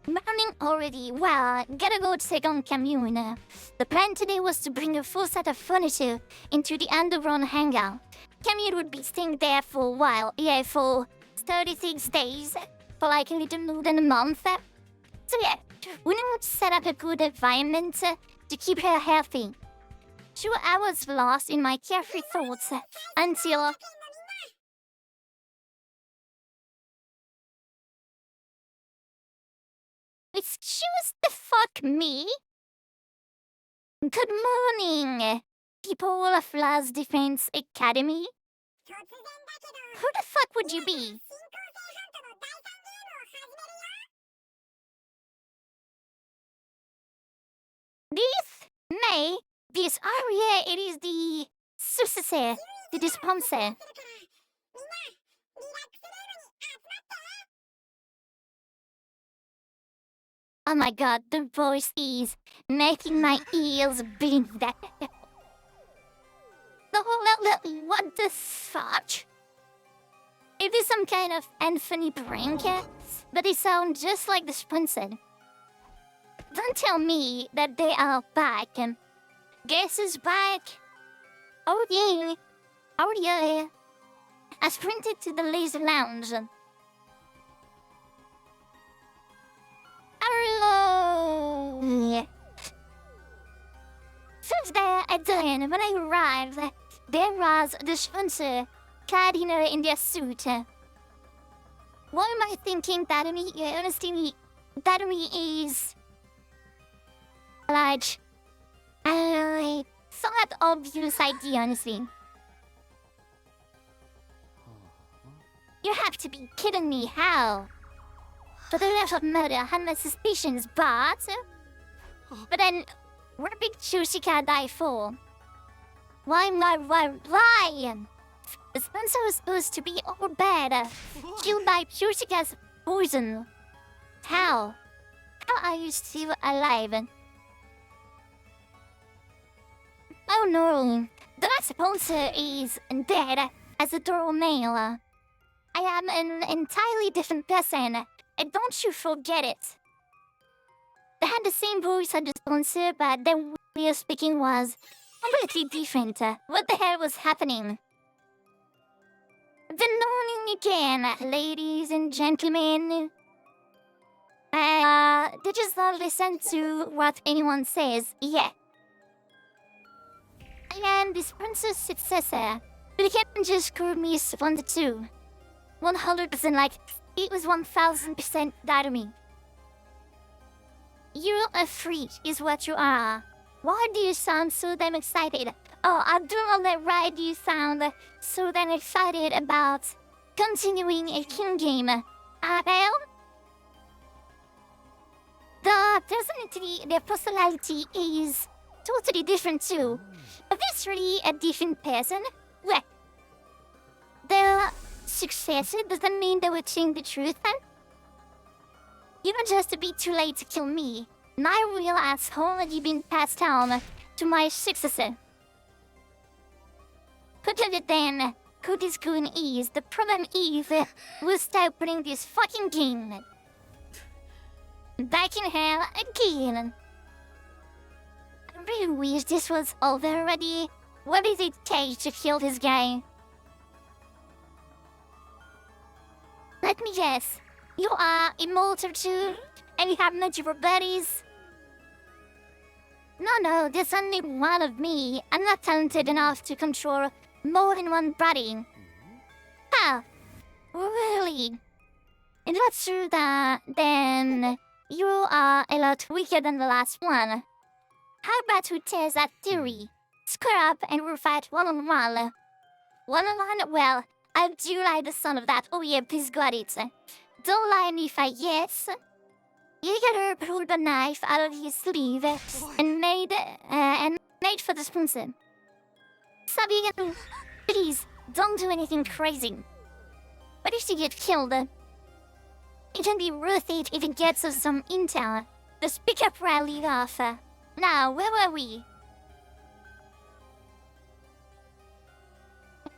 Morning already. Well, gotta go check on Commune. The plan today was to bring a full set of furniture into the underground hangout. Commune would be staying there for a while. Yeah, for 36 days. For like a little more than a month. So yeah, we need to set up a good environment to keep her healthy. 2 hours lost in my carefree thoughts until... Excuse the fuck me? Good morning, people of Last Defense Academy. Who the fuck would you be? This May, this area, it is the successor to the sponsor. Oh my god, the voice is making my ears bleed. What the fuck? It is some kind of Anthony prank, but they sound just like the sponsor. Don't tell me that they are back. Guess who's back? Oh yeah. Oh yeah. I sprinted to the laser lounge. Hello. Yeah. Since there at the end, when I arrived, there was the sponsor clad in their suit. What am I thinking? Honestly, is like somewhat obvious idea, honestly. You have to be kidding me, how? For the level of murder, I had my suspicions, but then, where did Shushika die for? Why? The sponsor was supposed to be all bad, killed by Shushika's poison. How? How are you still alive? Oh no, the last sponsor is dead as a thorough male. I am an entirely different person, and don't you forget it. They had the same voice as the sponsor, but their way of speaking was completely different. What the hell was happening? Good morning again, ladies and gentlemen. They just don't listen to what anyone says. Yeah. I am the sponsor's successor, but you can't just call me sponsor too. 100% like, it was 1000% that of me. You're a freak, is what you are. Why do you sound so damn excited? Oh, I don't know why do you sound so damn excited about continuing a king game. Well, their personality is totally different too. If it's really a different person, well, their success doesn't mean they will change the truth then. You don't just be too late to kill me. My real asshole had been passed down to my successor. Put it then, who this goon is, the problem is, we'll start playing this fucking game. Back in hell again. I really wish this was over already. What does it take to kill this guy? Let me guess. You are immortal too, and you have multiple bodies? No, there's only one of me. I'm not talented enough to control more than one body. Huh? Really? If that's true, then you are a lot weaker than the last one. How about we test that theory? Square up and we'll fight one-on-one. One-on-one? Well, I do like the sound of that. Oh yeah, please got it. Don't lie me if I yes. Jaeger pulled the knife out of his sleeve and made for the sponsor. Sabi, please don't do anything crazy. But if you get killed, it can be worth it if it gets us some intel. Just pick up where I leave off. Now, where were we?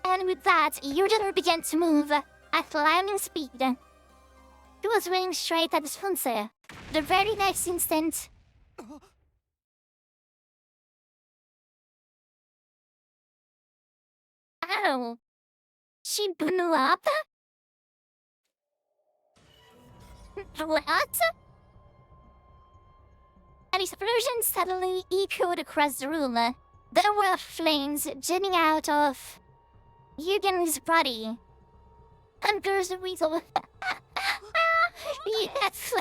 And with that, Eugene began to move at lightning speed. He was running straight at the sponsor, The very next instant... Oh, she blew up? What? An explosion suddenly echoed across the room. There were flames jetting out of Eugen's body. And there's a weasel. Yes.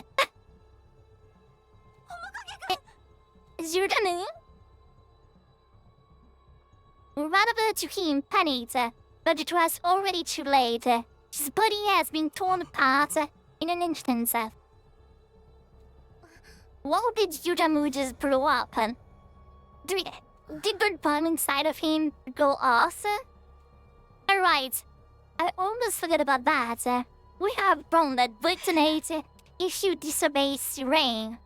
Zurdanu? Ran over to him, panicked, but it was already too late. His body has been torn apart in an instant. Why did Yudamu just blow up? Did the bomb inside of him go off? Alright, I almost forgot about that. We have bomb that detonate if you disobey Siray.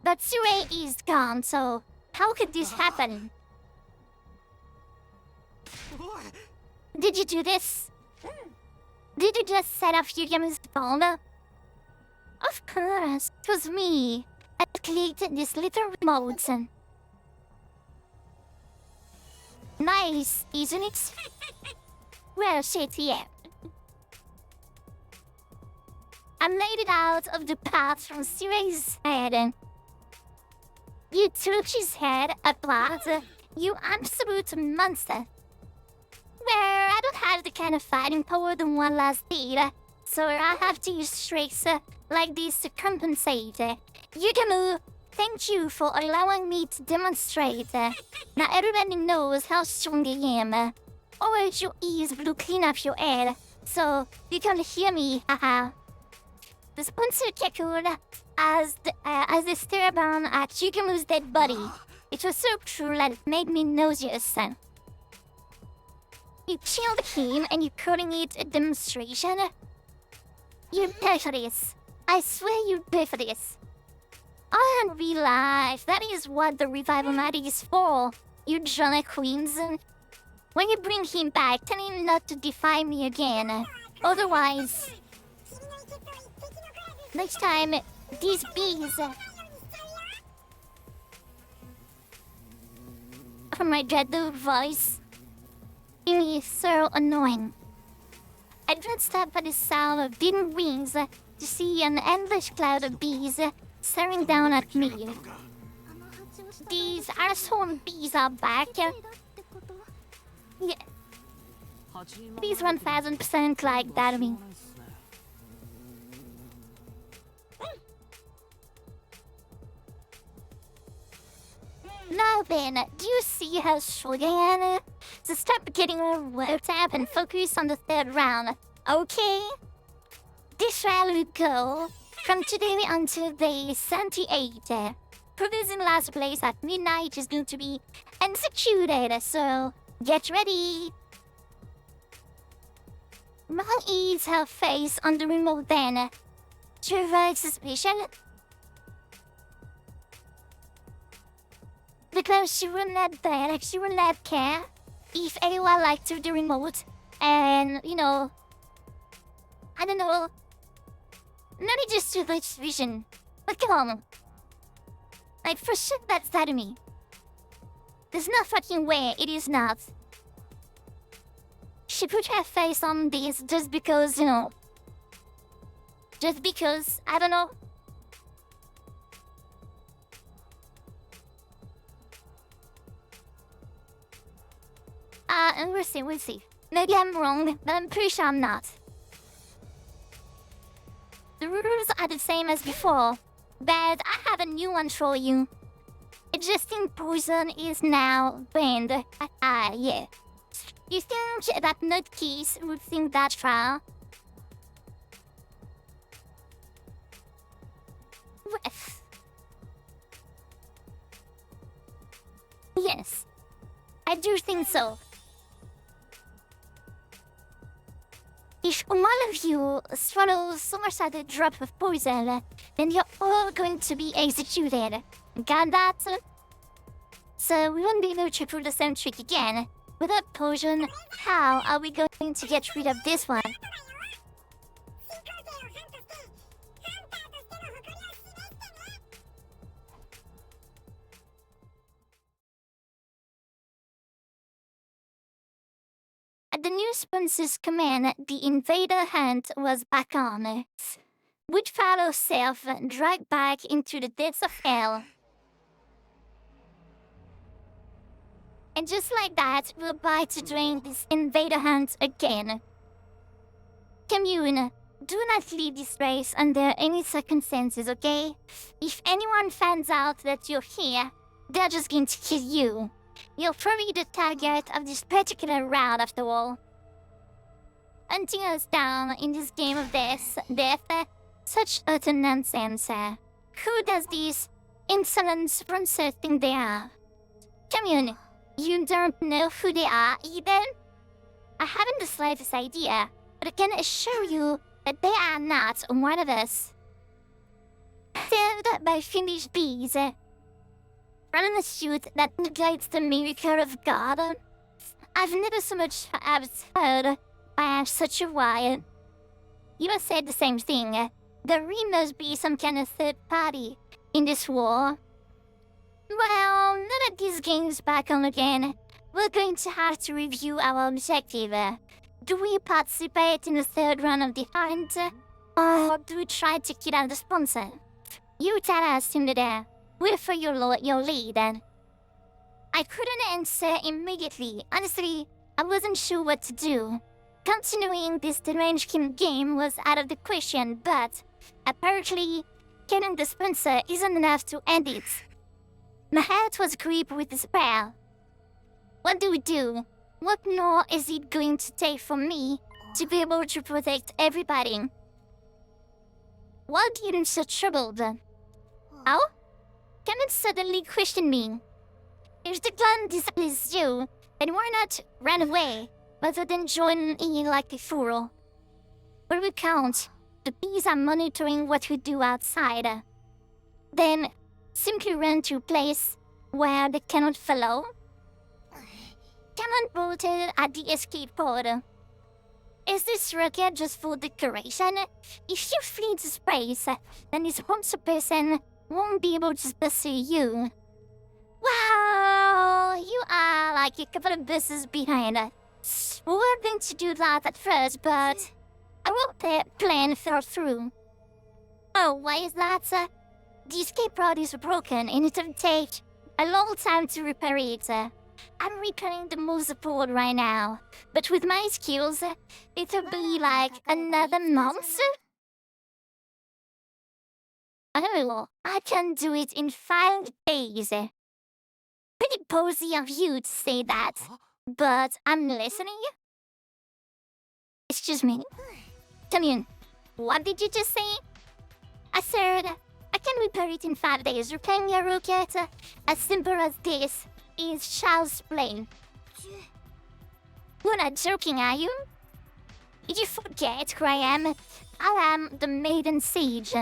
But Siray is gone, so how could this happen? Did you do this? Did you just set off Yudamu's bomb? Of course, it was me. I clicked this little remote. Nice, isn't it? Well, shit, yeah. I made it out of the path from Siray's head. You took his head at last, you absolute monster. Well, I don't have the kind of fighting power the one last did, so I have to use tricks like this to compensate. Yudamu, thank you for allowing me to demonstrate. Now everybody knows how strong I am. Always your ears blew clean off your head, so you can hear me, haha. The sponsor cackled as they stared down at Yudamu's dead body. It was so cruel that it made me nauseous. You killed him and you're calling it a demonstration? You'll pay for this. I swear you'll pay for this. Oh, in real life, that is what the revival night is for, you drama queens. When you bring him back, tell him not to defy me again. Otherwise... Next time, these bees... From my dreadful voice... It is so annoying. I dread stop at the sound of beating wings to see an endless cloud of bees staring down at me. These asshole bees are back. Yeah. These 1000% like that of me. Now then, do you see how strong I am? So stop getting all worked up and focus on the third round, okay? This round will go from today until day 78. Whoever's in last place at midnight is going to be executed, so get ready. Mom eats her face on the remote then. To avoid suspicion. Because she will not dare, she will not care if anyone likes the remote. And, you know, I don't know. Not just too much vision. But come on. Like, for sure that's that of me. There's no fucking way it is not. She put her face on this just because, you know. Just because, I don't know. And we'll see. Maybe I'm wrong, but I'm pretty sure I'm not. The rules are the same as before, but I have a new one for you. Adjusting poison is now banned. Yeah. You think that nutkeys would think that far? Yes, I do think so. If one of you swallows somersaulted drop of poison, then you're all going to be executed. Got that? So we won't be able to pull the same trick again. Without poison, how are we going to get rid of this one? Spencer's command, the invader hunt was back on. Would follow self dragged back into the depths of hell. And just like that, we're about to join this invader hunt again. Commune, do not leave this race under any circumstances, okay? If anyone finds out that you're here, they're just going to kill you. You're probably the target of this particular round after all. Hunting us down in this game of death, such utter nonsense. Who does this insolent sponsor think they are? Commune, you don't know who they are either? I haven't the slightest idea, but I can assure you that they are not one of us. Served by Finnish bees. From a suit that negates the miracle of God. I've never so much as heard by such a wire. You have said the same thing. There must be some kind of third party in this war. Well, now that this game's back on again, we're going to have to review our objective. Do we participate in the third round of the hunt? Or do we try to kill out the sponsor? You tell us, Tinder. We'll follow your lead. I couldn't answer immediately. Honestly, I wasn't sure what to do. Continuing this deranged game was out of the question, but apparently, killing the sponsor isn't enough to end it. My heart was gripped with despair. What do we do? What more is it going to take for me to be able to protect everybody? Why are you so troubled? Oh? Cannot suddenly question me. If the clan displeases you, then why not run away, rather than join in like a fool? Where we count, the bees are monitoring what we do outside. Then, simply run to a place where they cannot follow. Cannot bolted at the escape pod. Is this rocket just for decoration? If you flee to space, then this sponsor person won't be able to pursue you. Wow, you are like a couple of buses behind. We were going to do that at first, but I hope the plan fell through. Oh, why is that? The escape pod is broken and it'll take a long time to repair it. I'm repairing the motor pod right now, but with my skills, it'll be like another month? Oh, I can do it in 5 days. Pretty posy of you to say that, but I'm listening. Excuse me. Come in. What did you just say? I said, I can repair it in 5 days. Repairing your rocket, as simple as this, is child's play. You're not joking, are you? Did you forget who I am? I am the Maiden Sage.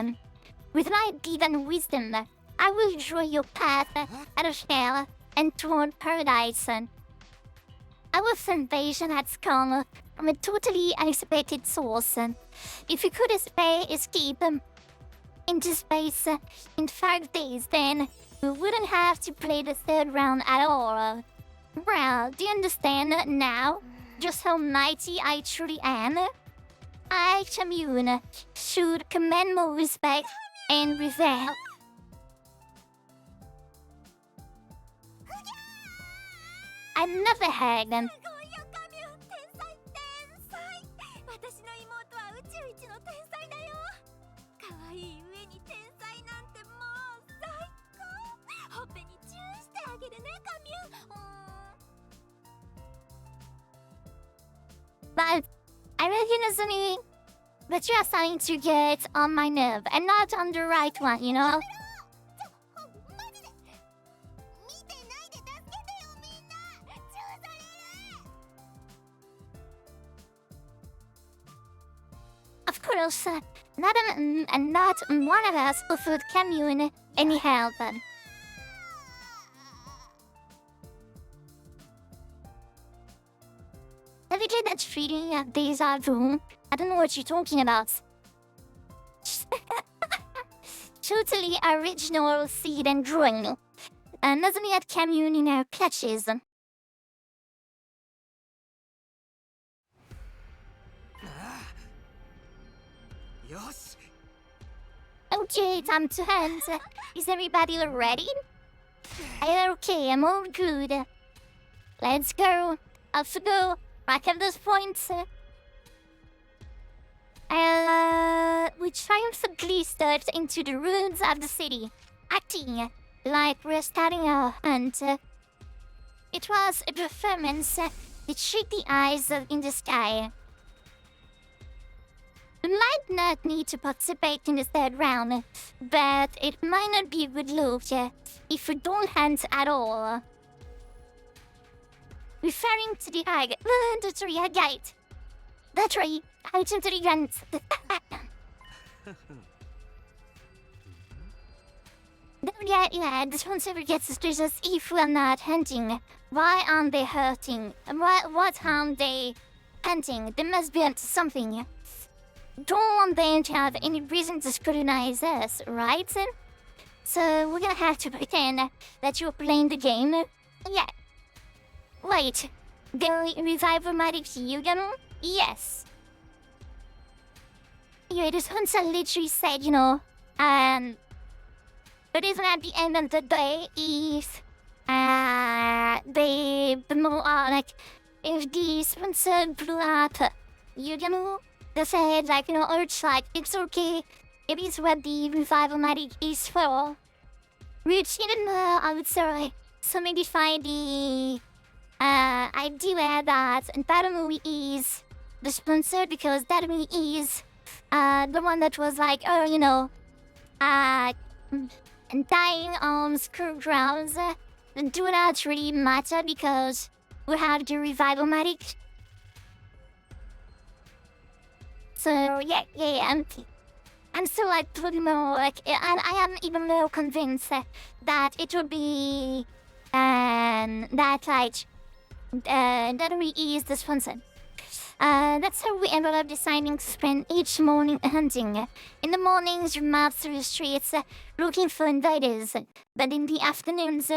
With my divine wisdom, I will draw your path out of hell and toward paradise. Our salvation has come from a totally unexpected source. If we could escape into space in 5 days, then we wouldn't have to play the third round at all. Well, do you understand now just how mighty I truly am? I, Commune, should command more respect and revenge. I never heard them. But I recognize but you are starting to get on my nerve and not on the right one, you know? Of course, not one of us offered Commune any help. Have you get that feeling of deja vu? I don't know what you're talking about. Totally original seed and drawing. Doesn't yet Commune in our clutches. Okay, time to hunt. Is everybody ready? Okay, I'm all good. Let's go. Off we go. Rack up those points. We triumphantly stepped into the ruins of the city, acting like we're starting our hunt. It was a performance that shook the eyes in the sky. We might not need to participate in the third round, but it might not be a good look if we don't hunt at all. Referring to the rear gate. That's right, out into the guns. Don't get your head, this one's ever gets suspicious if we're not hunting. Why aren't they hurting? What harm they hunting? They must be onto something. Don't want them to have any reason to scrutinize us, right? So we're gonna have to pretend that you're playing the game. Yeah. Wait, the revival magic Hyugan? Yes. Yeah, this hunter literally said, the reason at the end of the day is, if the sponsor blew up, they said, urge, it's okay. It is what the revival magic is for. Which, I would say, solidify the idea that Darumi is the sponsor because Darumi is the one that was dying on school grounds. Do not really matter because we have the revival magic. So yeah, I'm still pretty more and I am even more convinced that it would be that Darumi is the sponsor. That's how we ended up deciding to spend each morning hunting. In the mornings, we mobbed through the streets looking for invaders, but in the afternoons,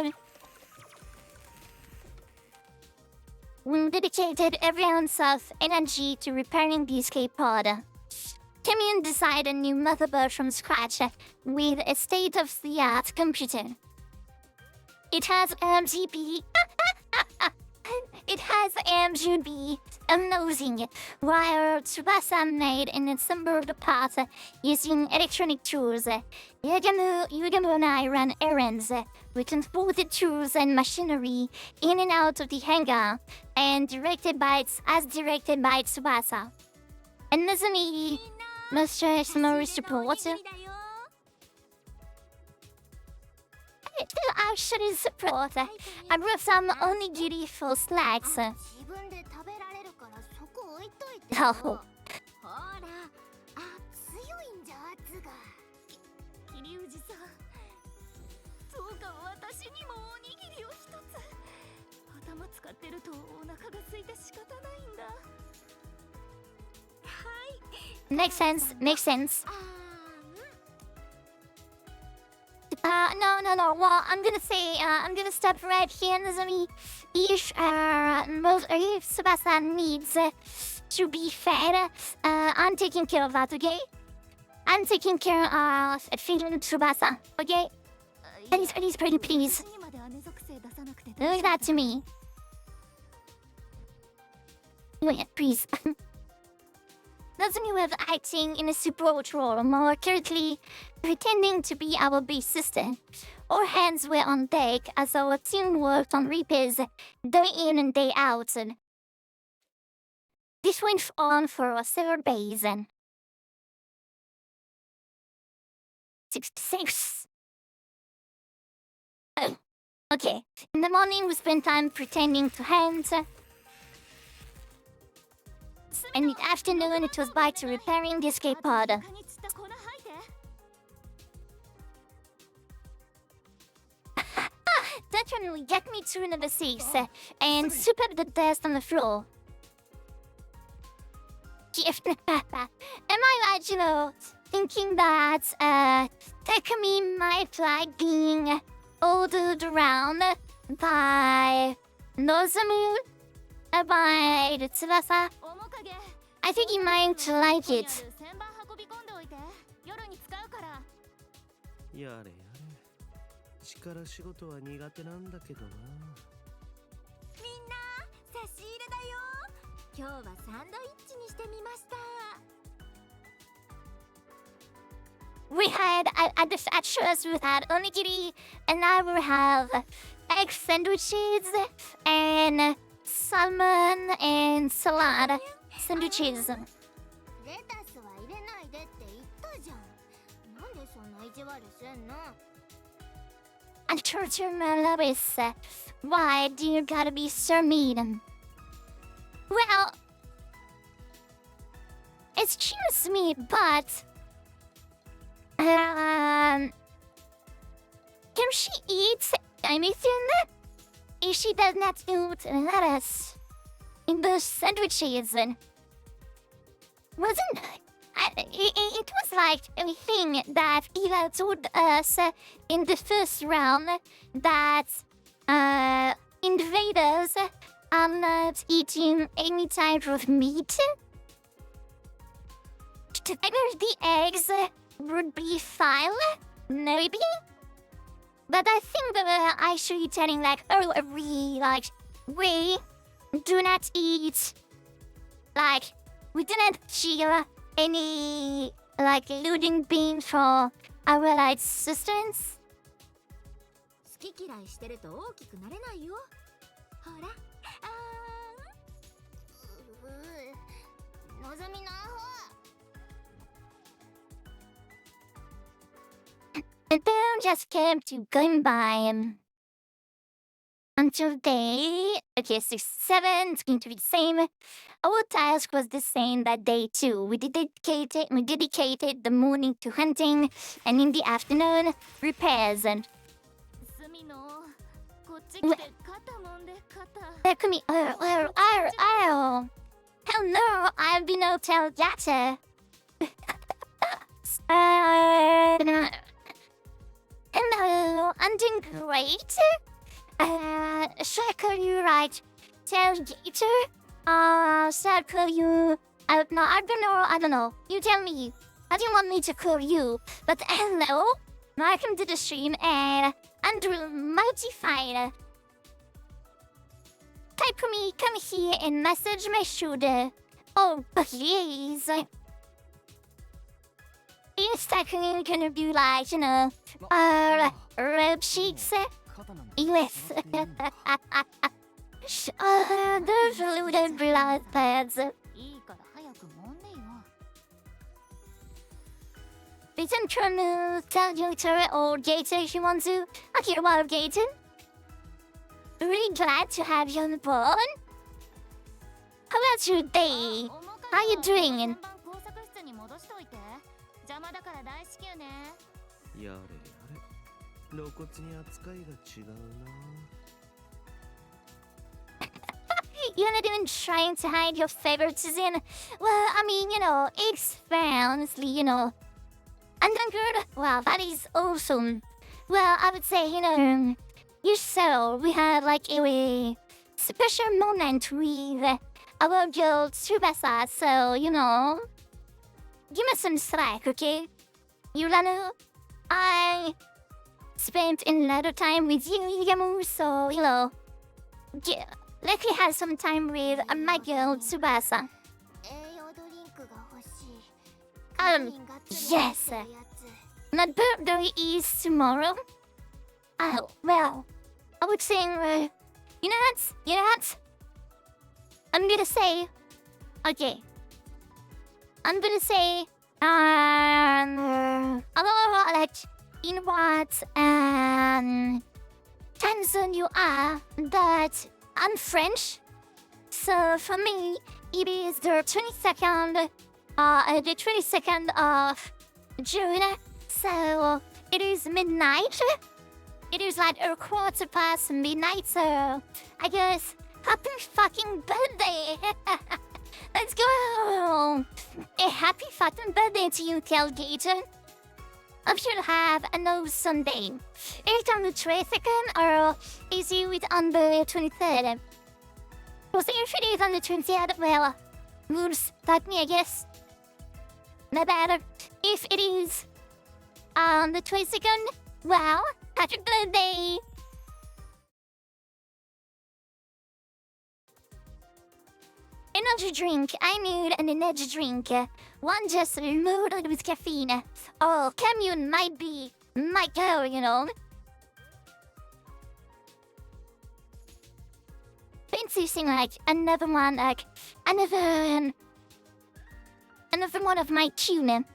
we dedicated every ounce of energy to repairing the escape pod. Kimian designed a new motherboard from scratch with a state-of-the-art computer. It has RGB. It has RGB amazing, while Tsubasa made and assembled the parts using electronic tools. Yugamo and I ran errands. We transported tools and machinery in and out of the hangar, and directed by Tsubasa. And Nozomi must show some more support. To actually support, I brought some onigiri for snacks. Oh. Makes sense. No. Well, I'm gonna stop right here, Nozomi. If Tsubasa needs to be fed, I'm taking care of that, okay? I'm taking care of feeding Tsubasa, okay? Please. Look that to me. Please. Nozomi was acting in a support role, more accurately pretending to be our big sister. Our hands were on deck as our team worked on repairs day in and day out. This went on for several days. 66. Oh, okay. In the morning, we spent time pretending to hunt. And in the afternoon, it was back to repairing the escape pod. Definitely get me to number 6 and soup up the dust on the floor. Am I right, thinking that Takumi might like being ordered around by Nozomu? By the Tsubasa? I think he might like it. やれやれ。力仕事は苦手なんだけどな。みんな差し入れだよ。今日はサンドイッチにしてみました。We had at the Fat we had onigiri, and now we have egg sandwiches and salmon and salad sandwiches. レタスは入れないでって言ったじゃん。なんでそんな意地悪すんの？ And torture my Lois, why do you gotta be so mean? Well, excuse me, but can she eat anything if she does not eat lettuce in the sandwiches? Wasn't it was like a thing that Eva told us in the first round that invaders are not eating any type of meat. Together the eggs would be fine, maybe. But I think that I should be telling like, oh, we do not eat, like, we didn't share any, like, living beings for our, like, sustenance. 好き嫌いしてると大きくなれないよ。ほら、のぞみのアホ。And then just kept going by until day, okay, 6-7, it's going to be the same. Our task was the same that day too. We dedicated the morning to hunting, and in the afternoon, repairs. And すみの、こっち来て肩もんで肩。there could be, oh. Hello, I've been able to tell that. Hello, I'm doing great. Should I call you like Tailgater? Should I call you? I don't know. You tell me. I didn't want me to call you, but hello. Welcome to the stream, and Andrew Multified. Type for me, come here and message my shoulder. Oh, please. It's actually gonna be like, you know, rib sheets. Yes. Those little blood pads. いいから早くもんでよ。Listen to me, tell you to old Gator if you want to. I hear about Gator. Really glad to have you on the board. How about your day? How you doing? 工作室に戻しといて。邪魔だから大至急ね。やれやれ。露骨に扱いが違うな。You're not even trying to hide your favoritism. Well, I mean, you know, it's fair, honestly, you know. And then good. Wow, that is awesome. Well, I would say, you know, you saw we had like a special moment with our girl Tsubasa, so, you know, give me some slack, okay? Yuranu, I spent a lot of time with you, Igamu, so, you know, let me have some time with my girl Tsubasa. 栄養ドリンクが欲しい。 Yes. My birthday is tomorrow. Oh, well, I would say, you know what? I'm gonna say, okay. I'm gonna say, like, in what, time zone you are, that I'm French. So for me, it is the 22nd of June. So it is midnight. It is like a quarter past midnight. So I guess happy fucking birthday. Let's go. A happy fucking birthday to you, Tailgater. Hope you have an awesome day. Is it on the 22nd or is it on the 23rd? Well, so if it is on the 23rd, well, moves like me, I guess. No matter if it is on the 22nd. Wow, happy birthday! Energy drink. I need an energy drink. One just loaded with caffeine. Oh, commune might be my girl, you know. Insisting like another one, like another one of my tune.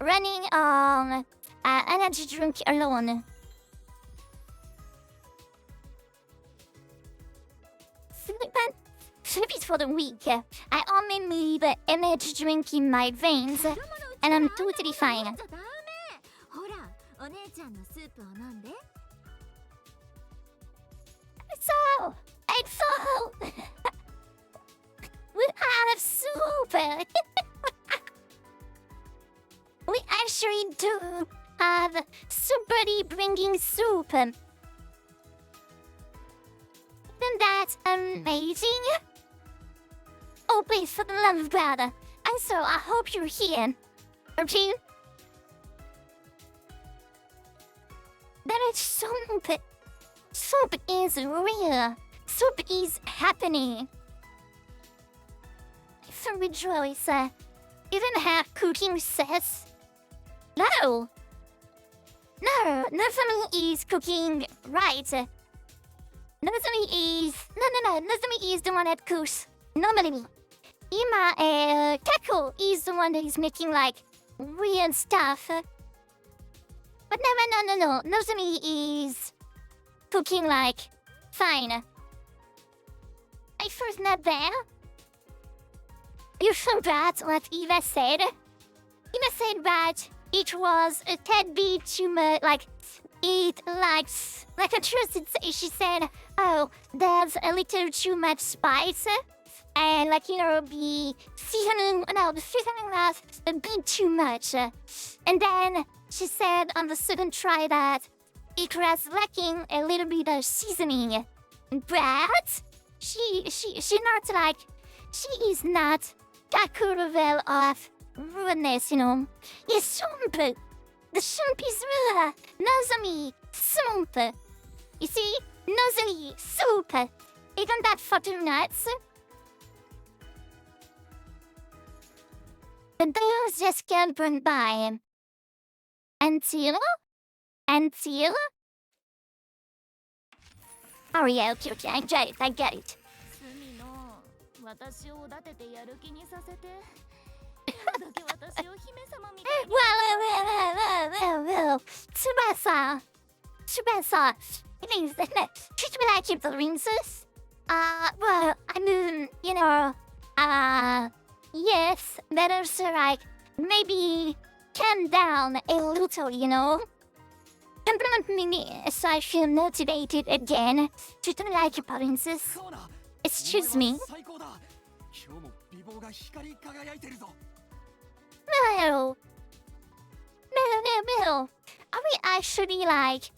Running on energy drink alone. Sleep is for the weak. I only need the energy drink in my veins, and I'm totally fine. ほらお姉ちゃんのスープを飲んで So, we have soup. We actually do have somebody bringing soup. Isn't that amazing? Oh, please, for the love of God. And so, I hope you're here. Okay? That is soup. Soup is real. Soup is happening. So rejoice. Even have cooking says. No. No, Nozomi is cooking right. Nozomi is... No, Nozomi is the one that cooks. Normally. Kako is the one that is making, like, weird stuff. But no. Nozomi is cooking, like, fine. I first not there. You forgot what Eva said. Eva said that it was a tad bit too much, like, it likes, like a trusted, she said, oh, there's a little too much spice. And, like, you know, the seasoning was a bit too much. And then she said on the second try that it was lacking a little bit of seasoning. But she not like, she is not that level of rudeness, you know. It's soup. The soup is real. Nozomi, soup. You see? Nozomi, soup. Isn't that fucking nuts? The days just can't burn by. Until? Oh yeah, okay, I get it. 隅の私をおだててやる気にさせて今だけ私を姫様みたいに Well, Tsubasa, please, treat me like a princess. Well, I mean, you know, yes, but also like, maybe calm down a little, you know? Compliment me so I feel motivated again. Treat me like a princess. Excuse me. No. Are we actually like...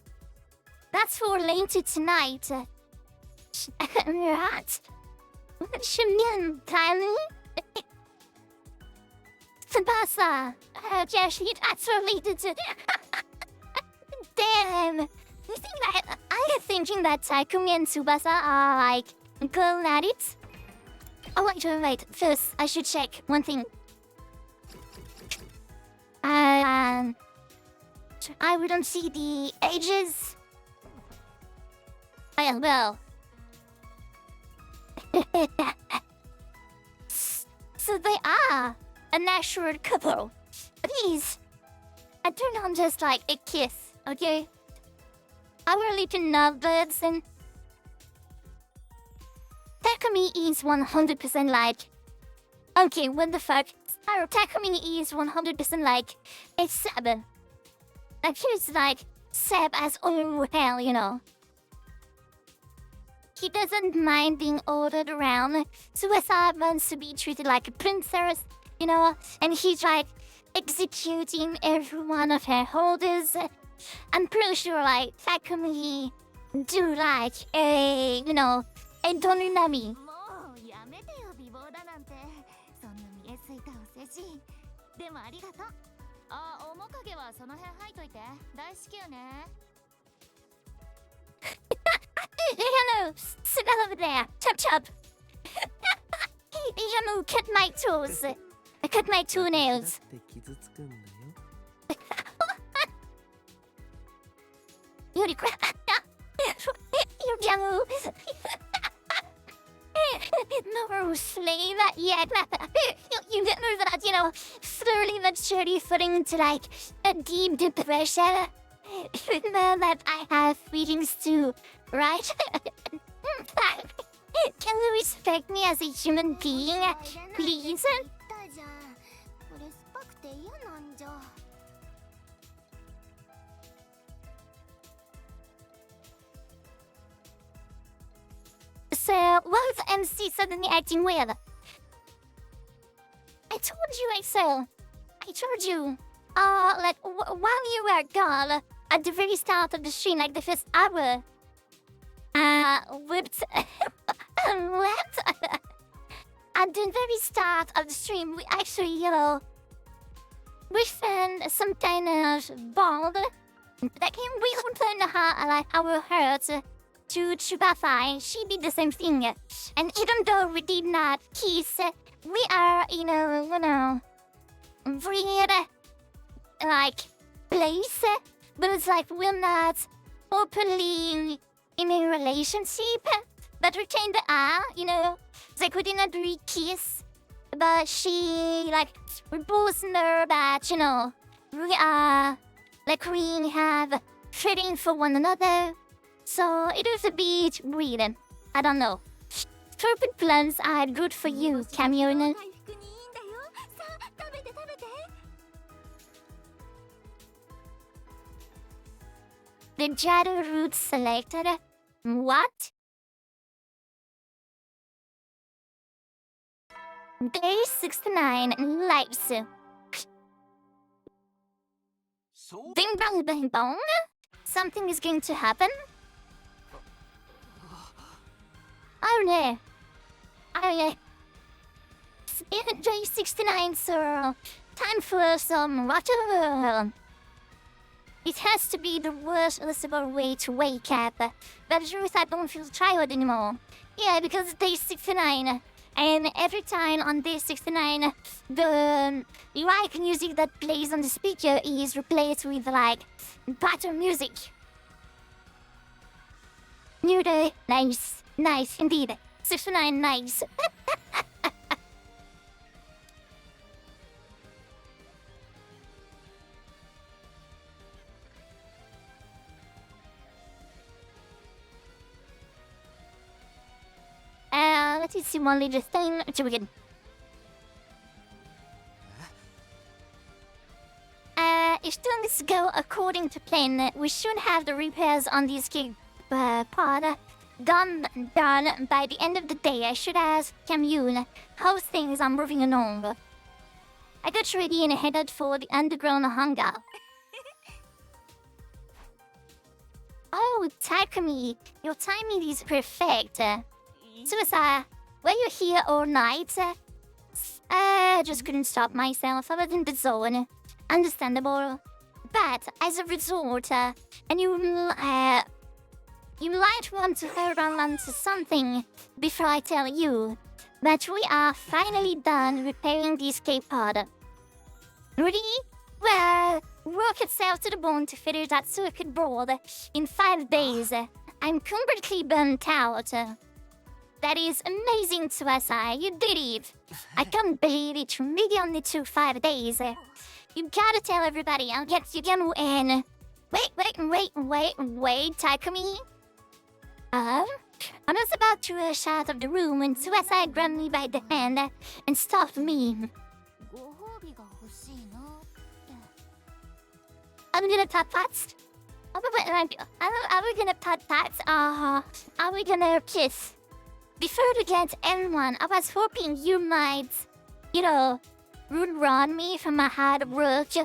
That's for later tonight. Right? What you mean, Tiny? Tsubasa. Yes, that's related to... Damn. You think that... I'm thinking that Takumi and Tsubasa are like... girl at it? Oh, wait. First, I should check one thing. I wouldn't see the ages. Well. So they are a natural couple. Please. I do not just like a kiss, okay? Our little lovebirds and... Takumi is 100% like... Okay, what the fuck? Our Takumi is 100% like a Seb. Like, he's like Seb as all hell, you know. He doesn't mind being ordered around. Suicide wants to be treated like a princess, you know? And he's like executing every one of her orders. I'm pretty sure like Takumi do like a, you know, a Donunami. もうやめてよ美貌だなんてそんな見えすいたお世辞でもありがとうあ、面影はその辺入っといて。大至急ね。Hello, sit over there. Chop chop. Hey, Jamu, cut my toes. I cut my だ toenails. って傷つくんだよ。 Yuri, you Jamu. No, slave yet. You get moved that, you know, slowly but surely falling into like a deep depression. Now that I have feelings too, right? Can you respect me as a human being, please? 言ったじゃん。これ酸っぱくて嫌なんじゃ。So, why was MC suddenly acting weird? I told you, Axel. I told you. Like, while you were gone, at the very start of the stream, like the first hour, whipped. What? At the very start of the stream, we actually, you know, we found some kind of bond that came, we complained her, like, our hurt to Chubafi. She did the same thing. And even though we did not kiss, we are, you know, weird, like, place. But it's like we're not openly in a relationship. But we kinda are, you know. It's like we did not really kiss. But she, like, we both know that, you know, we are, like, we have feeling for one another. So it was a bit weird. I don't know. Stupid plans are good for you, Camion. 回復にいいんだよ。さあ、食べて食べて。 The Jado route selected. What? Day 69 lives. そう。 Bing bong bing bong. Something is going to happen. Oh no. Oh yeah. It's Day 69, so time for some water. It has to be the worst possible way to wake up. But the truth, I don't feel tired anymore. Yeah, because it's Day 69. And every time on Day 69, the like music that plays on the speaker is replaced with like battle music. New day, nice, nice indeed. 69, nice. Let's see one little thing to begin. If things go according to plan, we should have the repairs on this gig pod done by the end of the day. I should ask Camille how things are moving along. I got ready and headed for the underground hangar. Oh, Takumi, your timing is perfect. Suicide, were you here all night? I just couldn't stop myself. I was in the zone. Understandable. But as a result, and you might want to hold on to something before I tell you. But we are finally done repairing the escape pod. Ready? Well, work itself to the bone to finish that circuit board in 5 days. I'm completely burnt out. That is amazing, Tsubasa. You did it. I can't believe it. Really only took 5 days. You gotta tell everybody. I'll get you again in. Wait, Takumi. I was about to rush out of the room when Tsubasa grabbed me by the hand and stopped me. ご褒美が欲しいな。 Are we gonna tap pats? Are we gonna tap pats? Are we gonna kiss? Before we get anyone, I was hoping you might, you know, run me from my hard work.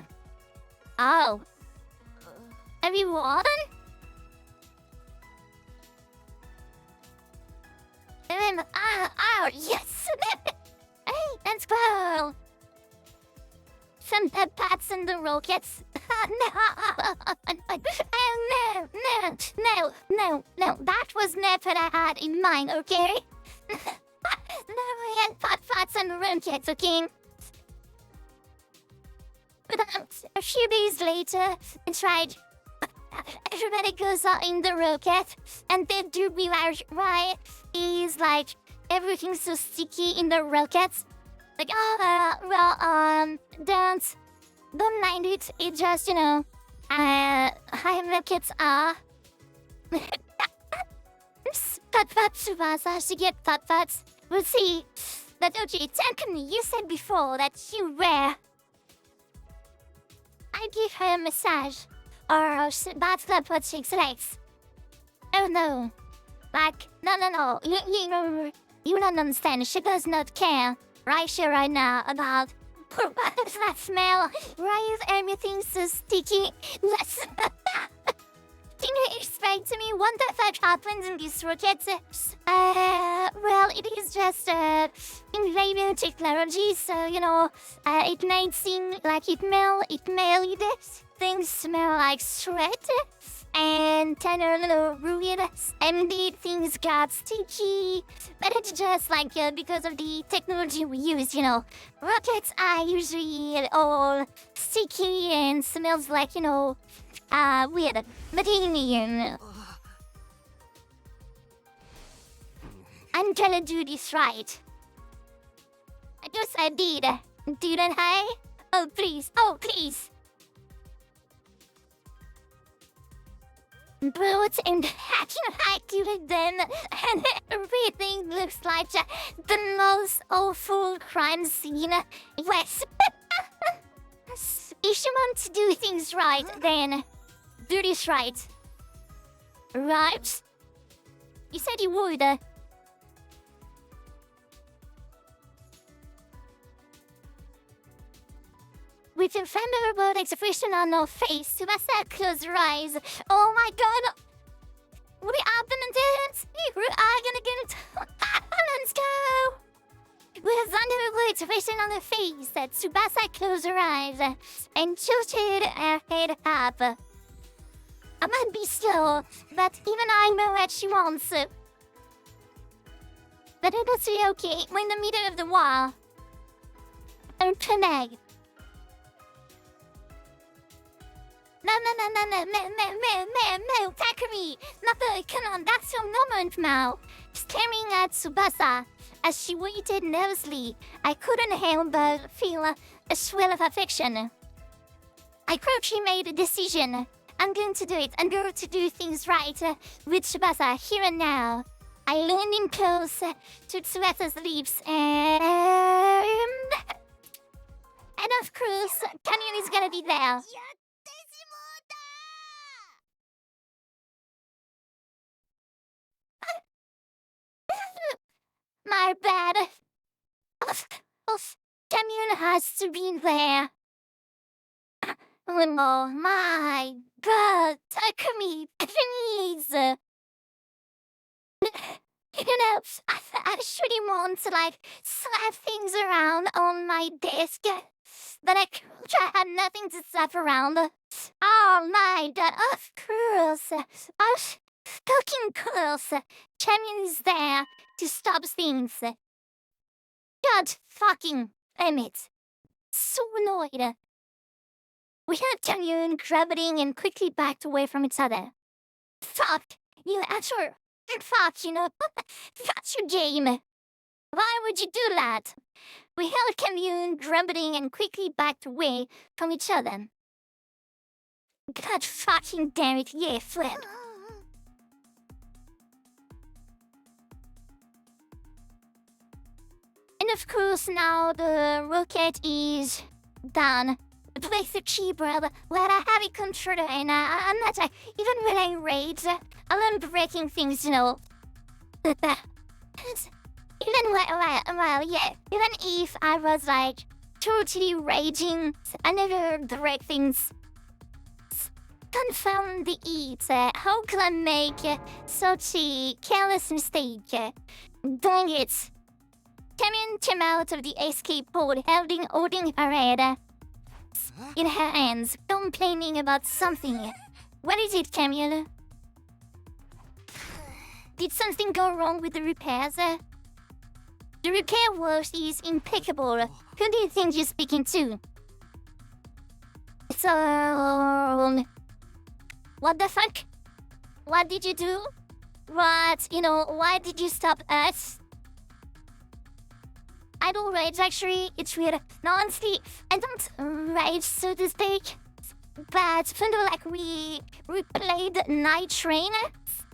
Oh. Are you warden? Yes! Hey, let's go! some parts in the rockets. No, that was never what I had in mind, okay? No, I had parts in the rockets, okay? But a few days later, I tried. Everybody goes out in the rocket, and then do realize why is like everything's so sticky in the rockets. Like, don't mind it. It just, how rockets are. Pat Tsubasa, she get pat. We'll see. But Oji, tell me, you said before that you were. I give her a massage, or bathtub what shakes legs. Oh no. Like, no. You don't understand. She does not care. Right here, right now, about that smell. Why is everything so sticky? Can you explain to me what the fuck happens in these rockets? Well, it is just invading technology, so it might seem like it made things smell like sweat. And turn a little ruined, and indeed things got sticky. But it's just like because of the technology we use, rockets are usually all sticky and smells like, weird. But I'm trying to do this right. I guess I did. Didn't I? Oh, please. Brutes and hacking them, and everything looks like the most awful crime scene. Yes. If you want to do things right, then do this right. Right? You said you would. With a vulnerable expression on her face, Tsubasa closed her eyes. Oh my god! We are gonna dance! We are gonna get it! Let's go! With a vulnerable expression on her face, Tsubasa closed her eyes and tilted her head up. I might be slow, but even I know what she wants. But it'll be okay. We're in the middle of the wall. Meg. No, Takumi! Come on, that's your moment now. Staring at Tsubasa as she waited nervously, I couldn't help but feel a swell of affection. I quickly made a decision. I'm going to do it. I'm going to do things right with Tsubasa here and now. I leaned in close to Tsubasa's lips and of course, Kanyon is gonna be there. My bad. Damien has to be there. Oh my god, Takumi, please. I shouldn't want to slap things around on my desk, but I had nothing to slap around. Oh my god, of course. Of fucking course. Champion is there to stop things. God fucking damn it. So annoyed. We had Champion grabbing and quickly backed away from each other. Fuck, that's your game. Why would you do that? We held Champion grumbling and quickly backed away from each other. God fucking damn it, yeah, flip. And of course now the rocket is done. With the keyboard, where I have it controller and I'm not even when I rage, I'm breaking things, Even if I was totally raging, I never break things. Confound the eat. How could I make such a careless mistake? Dang it. Coming came out of the escape pod holding her head. in her hands, complaining about something. What is it, Camille? Did something go wrong with the repairs? The repair work is impeccable. Who do you think you're speaking to? So... What the fuck? What did you do? What? Why did you stop us? I don't rage, actually. It's weird. No, honestly, I don't rage, so to speak. But feel like we played Night Train.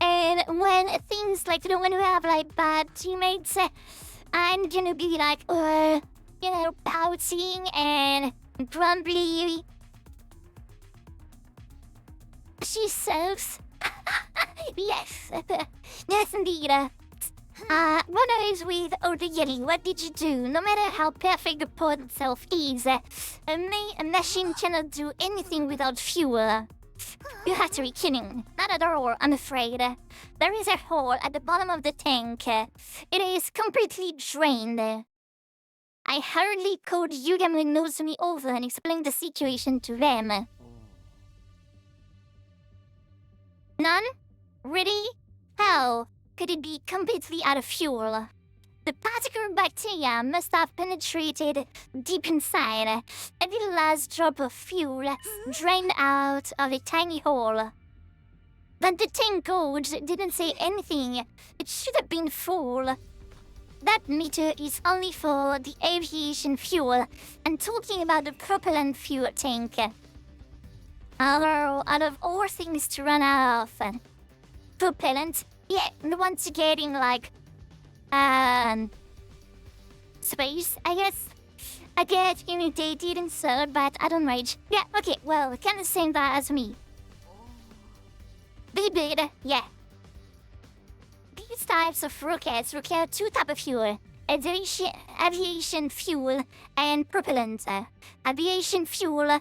And when things like, when we have like bad teammates, I'm gonna be like, pouting and grumbly. She says, yes, yes indeed. What is with Odayeli? What did you do? No matter how perfect the pod itself is, a machine cannot do anything without fuel. You have to be kidding. Not at all, I'm afraid. There is a hole at the bottom of the tank. It is completely drained. I hurriedly called Yugam and Nozomi over and explained the situation to them. None? Really? How could it be completely out of fuel? The particular bacteria must have penetrated deep inside. A little last drop of fuel drained out of a tiny hole. But the tank gauge didn't say anything. It should have been full. That meter is only for the aviation fuel. I'm talking about the propellant fuel tank. Out of all things to run out of. Propellant? Yeah, the ones getting like... space, I guess. I get irritated and so, but I don't rage. Yeah, okay, well, kind of same that as me. They did, yeah. These types of rockets require two types of fuel. Aviation fuel and propellant. Aviation fuel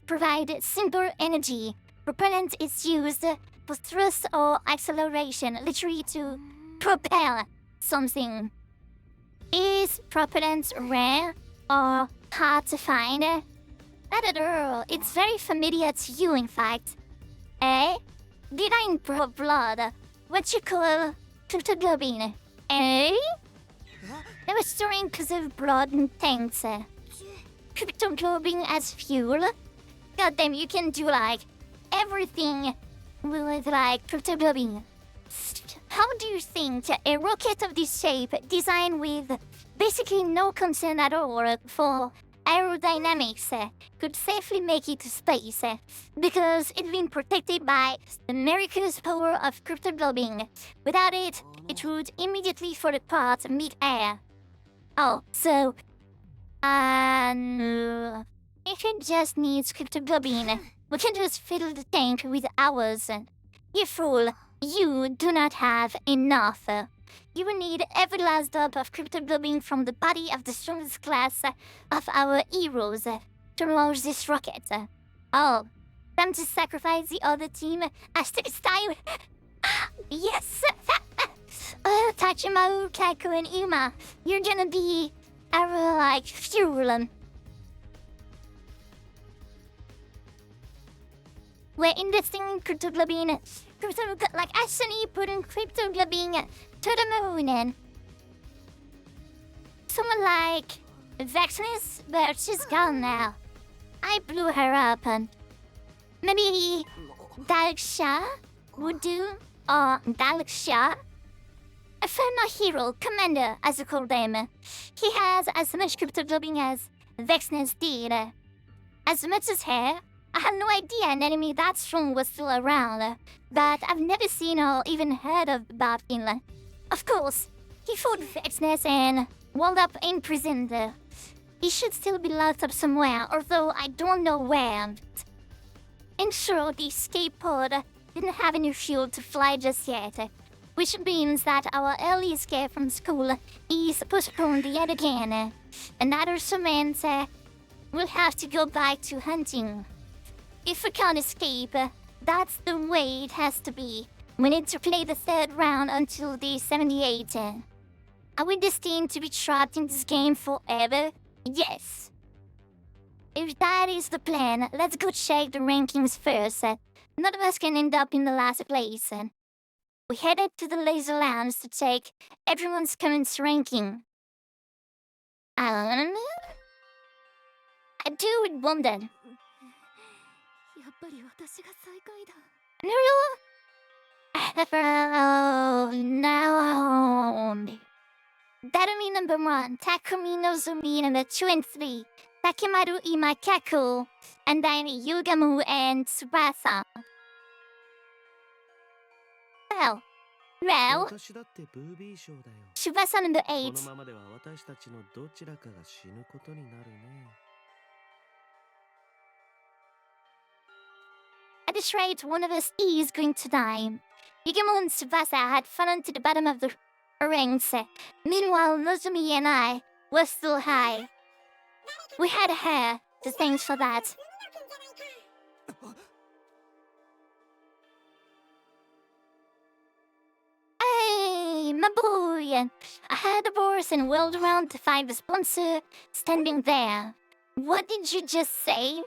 provides simple energy. Propellant is used for thrust or acceleration, literally to propel something. Is propellant rare or hard to find? Not at all. It's very familiar to you, in fact. Eh? Did I improve blood? What you call cryptoglobin? Eh? They were storing because of blood in tanks. Cryptoglobin as fuel? Goddamn, you can do like everything with like cryptoglobin. How do you think a rocket of this shape, designed with basically no concern at all for aerodynamics, could safely make it to space? Because it's been protected by the miraculous power of cryptoglobin. Without it, it would immediately fall apart mid-air. Oh, so... if it just needs cryptoglobin, we can just fill the tank with ours. You fool. You do not have enough. You will need every last drop of cryptoglobin from the body of the strongest class of our heroes to launch this rocket. Oh, time to sacrifice the other team as this time. Yes! Tachimaru, Kaiko, and Uma, you're gonna be our, like, fuel. We're investing in cryptoglobin. Like, actually putting cryptoglobin to the moon. Someone like Vexness, but she's gone now. I blew her up, and maybe Dalksha would do, or Dalksha. A former hero, commander, as you call them. He has as much cryptoglobin as Vexness did. As much as her. I had no idea an enemy that strong was still around, but I've never seen or even heard of Babkin. Of course, he fought Vexness and wound up imprisoned. He should still be locked up somewhere, although I don't know where. And sure, the escape pod didn't have any fuel to fly just yet, which means that our early escape from school is postponed yet again. And that also means we'll have to go back to hunting. If we can't escape, that's the way it has to be. We need to play the third round until day 78. Are we destined to be trapped in this game forever? Yes. if that is the plan, let's go check the rankings first. None of us can end up in the last place. We headed to the laser lounge to check everyone's current ranking. I do wonder. やっぱり私が最下位だ。 No. Oh, no. Darumi number 1, Takumi Nozumi number 2 and 3, Takimaru Imakaku, and then Yugamu and Tsubasa. Well, 私だってブービー賞だよ。 Tsubasa number この 8. ままでは私たちのどちらかが死ぬことになるね。 At this rate, one of us is going to die. Yugamu and Tsubasa had fallen to the bottom of the ranks. Meanwhile, Nozumi and I were still high. We had her to thank for that. Hey, my boy! I had the boars and whirled around to find the sponsor standing there. What did you just say?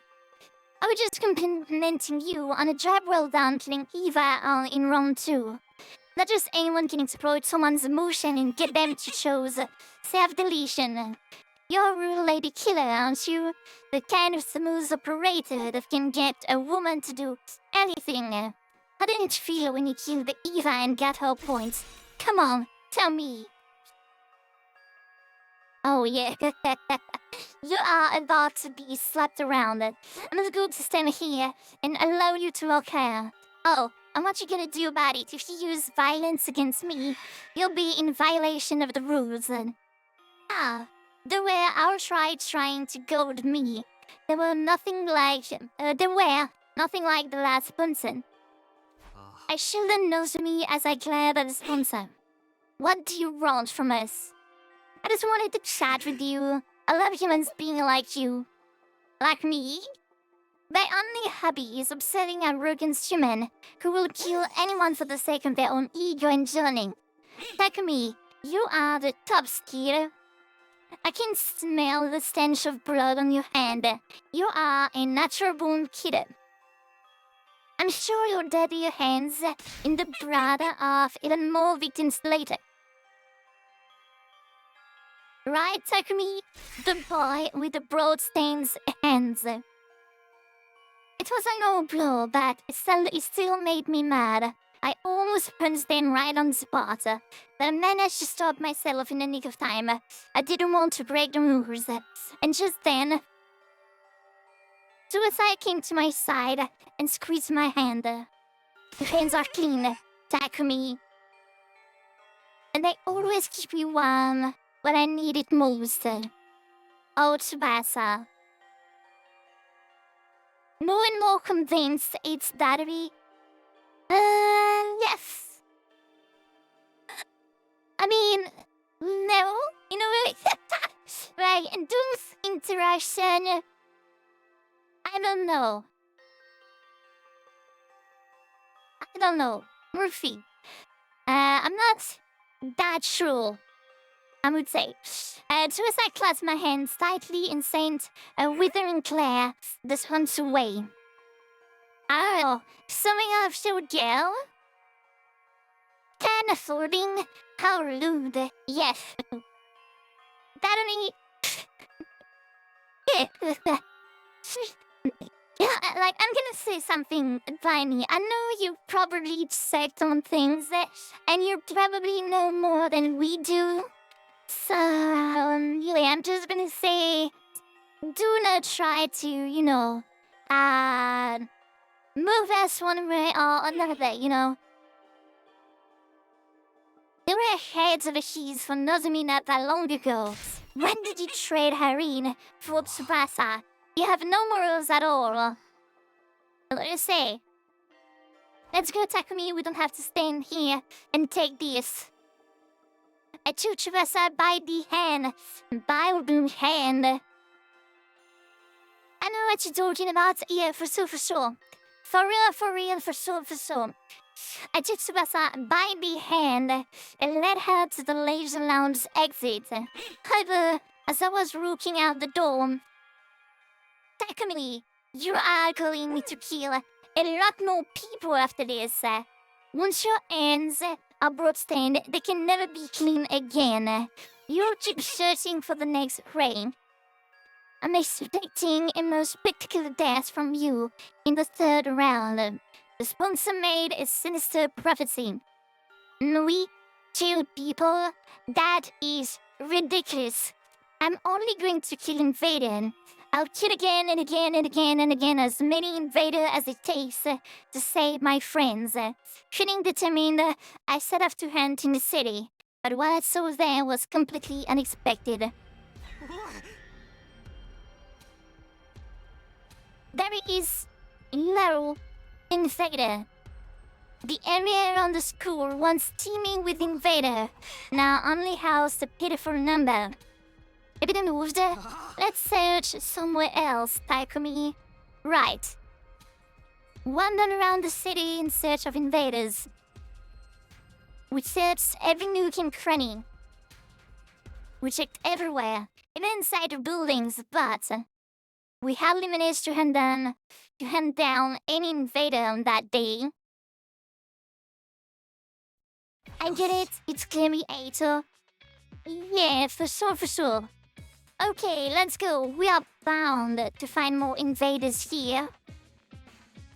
I was just complimenting you on a job well done killing Eva in round 2. Not just anyone can exploit someone's emotion and get them to choose self-deletion. You're a real lady killer, aren't you? The kind of smooth operator that can get a woman to do anything. How did it feel when you killed Eva and got her points? Come on, tell me. Oh yeah, you are about to be slapped around. I'm just going to stand here and allow you to walk here. Oh, and what you gonna do about it? If you use violence against me, you'll be in violation of the rules. They were outright trying to goad me. They were nothing like the last Bunsen. I shouldn't know me as I glared at the sponsor. What do you want from us? I just wanted to chat with you. I love humans being like you. Like me? My only hobby is observing arrogant human who will kill anyone for the sake of their own ego and journey. Takumi, you are the top skier. I can smell the stench of blood on your hand. You are a natural born killer. I'm sure you'll dirty your hands in the blood of even more victims later. Right, Takumi? The boy with the broad stains hands. It was a low blow, but it still made me mad. I almost punched them right on the spot, but I managed to stop myself in the nick of time. I didn't want to break the rules. And just then, Suicide came to my side and squeezed my hand. Your hands are clean, Takumi. And they always keep you warm when I need it most. Oh, Tsubasa. More and more convinced it's Dattery. Yes. I mean, no, in a way. Right, induce interaction. I don't know. Murphy. I'm not that sure. I would say. To as I clasp my hands tightly and sent a withering glare this hunts away. Oh, something of your girl? Kind of flirting? How rude. Yes. That only... Yeah, like, I'm gonna say something, Viney. I know you probably checked on things, and you probably know more than we do. So, really, I'm just gonna say, do not try to, move us one way or another, There were heads of she's for Nozomi not that long ago. When did you trade her in for Tsubasa? You have no morals at all. What do you say? Let's go, Takumi. We don't have to stand here and take this. I took Tsubasa by the hand. By the hand. I know what you're talking about. Yeah, for sure. For real, for sure. I took Tsubasa by the hand and led her to the laser lounge exit. However, as I was looking out the door, Takumi, you are going to kill a lot more people after this. Once your hands are bloodstained, they can never be clean again. You'll keep searching for the next rain. I'm expecting a most spectacular death from you in the third round. The sponsor made a sinister prophecy. We kill people? That is ridiculous. I'm only going to kill Invader. I'll kill again and again and again and again as many Invader as it takes to save my friends. Feeling determined, I set off to hunt in the city. But what I saw there was completely unexpected. There is no Invader. The area around the school, once teeming with Invader, now only housed a pitiful number. A bit moved. Let's search somewhere else, Takumi. Right. Wander around the city in search of invaders. We searched every nook and cranny. We checked everywhere, even inside the buildings, but we hardly managed to hunt down any invader on that day. I get it, it's clearly Ato. Yeah, for sure. Okay, let's go. We are bound to find more invaders here.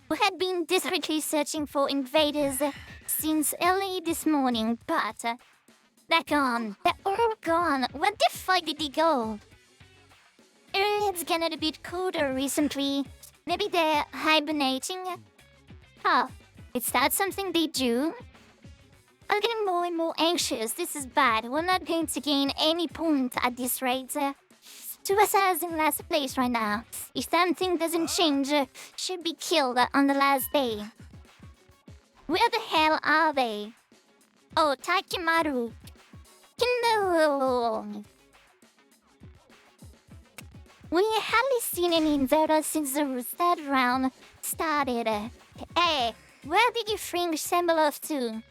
We had been desperately searching for invaders since early this morning, but they're gone. They're all gone. Where the fuck did they go? It's gotten a bit colder recently. Maybe they're hibernating? Huh, is that something they do? I'm getting more and more anxious. This is bad. We're not going to gain any point at this rate. Tsubasa is in last place right now. If something doesn't change, she'll be killed on the last day. Where the hell are they? Oh, Takimaru. No. We hardly seen any invaders since the third round started. Hey, where did you think stumble off to?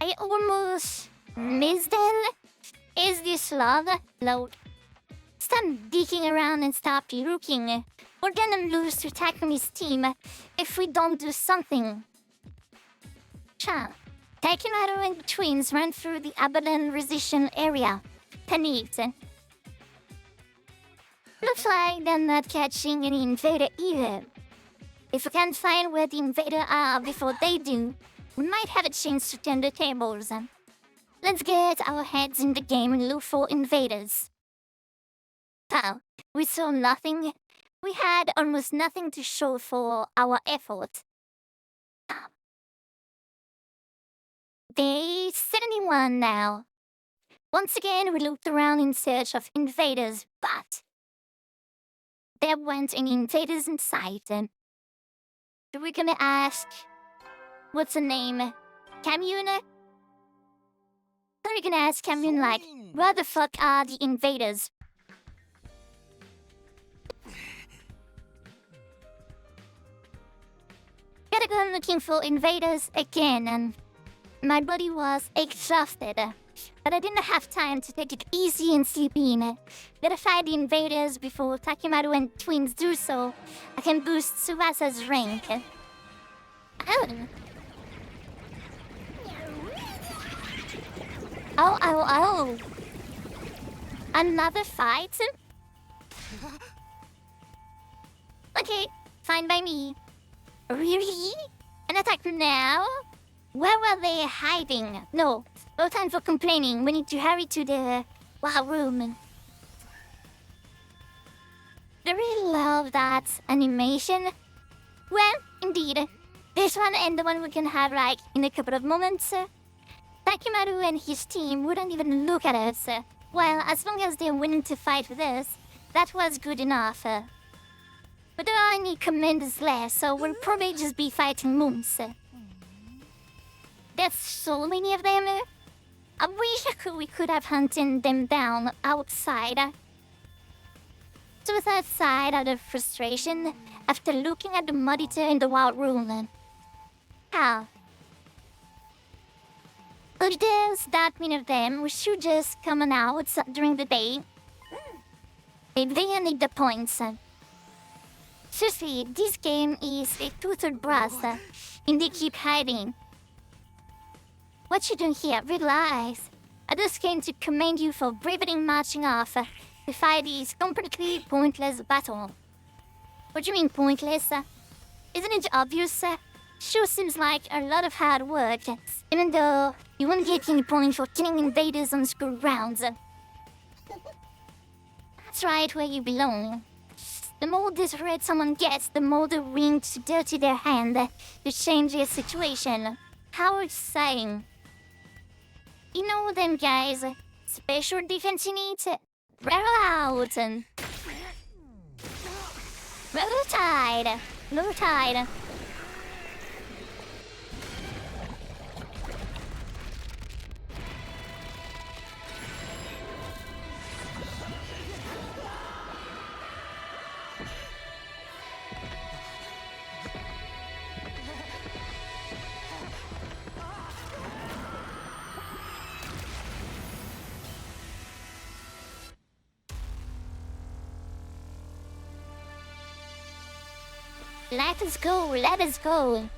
I almost missed them. Is this love? Load. Stop digging around and stop looking. We're gonna lose to Takumi's team if we don't do something. Cha. Takimaru and the twins ran through the Abaddon resistance area. Panicked. Looks like they're not catching any invader either. If we can't find where the invader are before they do, we might have a chance to turn the tables. Let's get our heads in the game and look for invaders. Oh, we saw nothing. We had almost nothing to show for our effort. Day 71 now. Once again, we looked around in search of invaders, but there weren't any invaders in sight. So we're gonna ask, what's her name? Kamune? We're gonna ask Kamune like, where the fuck are the invaders? Gotta go looking for invaders again, and my body was exhausted. But I didn't have time to take it easy and sleep in. Gotta find the invaders before Takimaru and twins do so. I can boost Tsubasa's rank. Oh. Another fight? Okay, fine by me. Really? An attack now? Where were they hiding? No time for complaining. We need to hurry to the room. I really love that animation. Well, indeed. This one and the one we can have like in a couple of moments. Takimaru and his team wouldn't even look at us. Well, as long as they're willing to fight with us, that was good enough. But there are any commanders left, so we'll probably just be fighting moons. There's so many of them. I wish we could have hunted them down outside. To the side out of frustration after looking at the monitor in the wild room. How? If there's that many of them, we should just come on out during the day. They need the points. Seriously, this game is a total brass, and they keep hiding. What you doing here? Relax. I just came to commend you for bravely marching off to fight this completely pointless battle. What do you mean pointless? Isn't it obvious? Sure seems like a lot of hard work, even though you won't get any points for killing invaders on school grounds. That's right where you belong. The more desperate someone gets, the more the ring to dirty their hand to change their situation. How exciting. You know them guys, special defense needs, roll out and... Low tide, low tide. Let us go, let us go.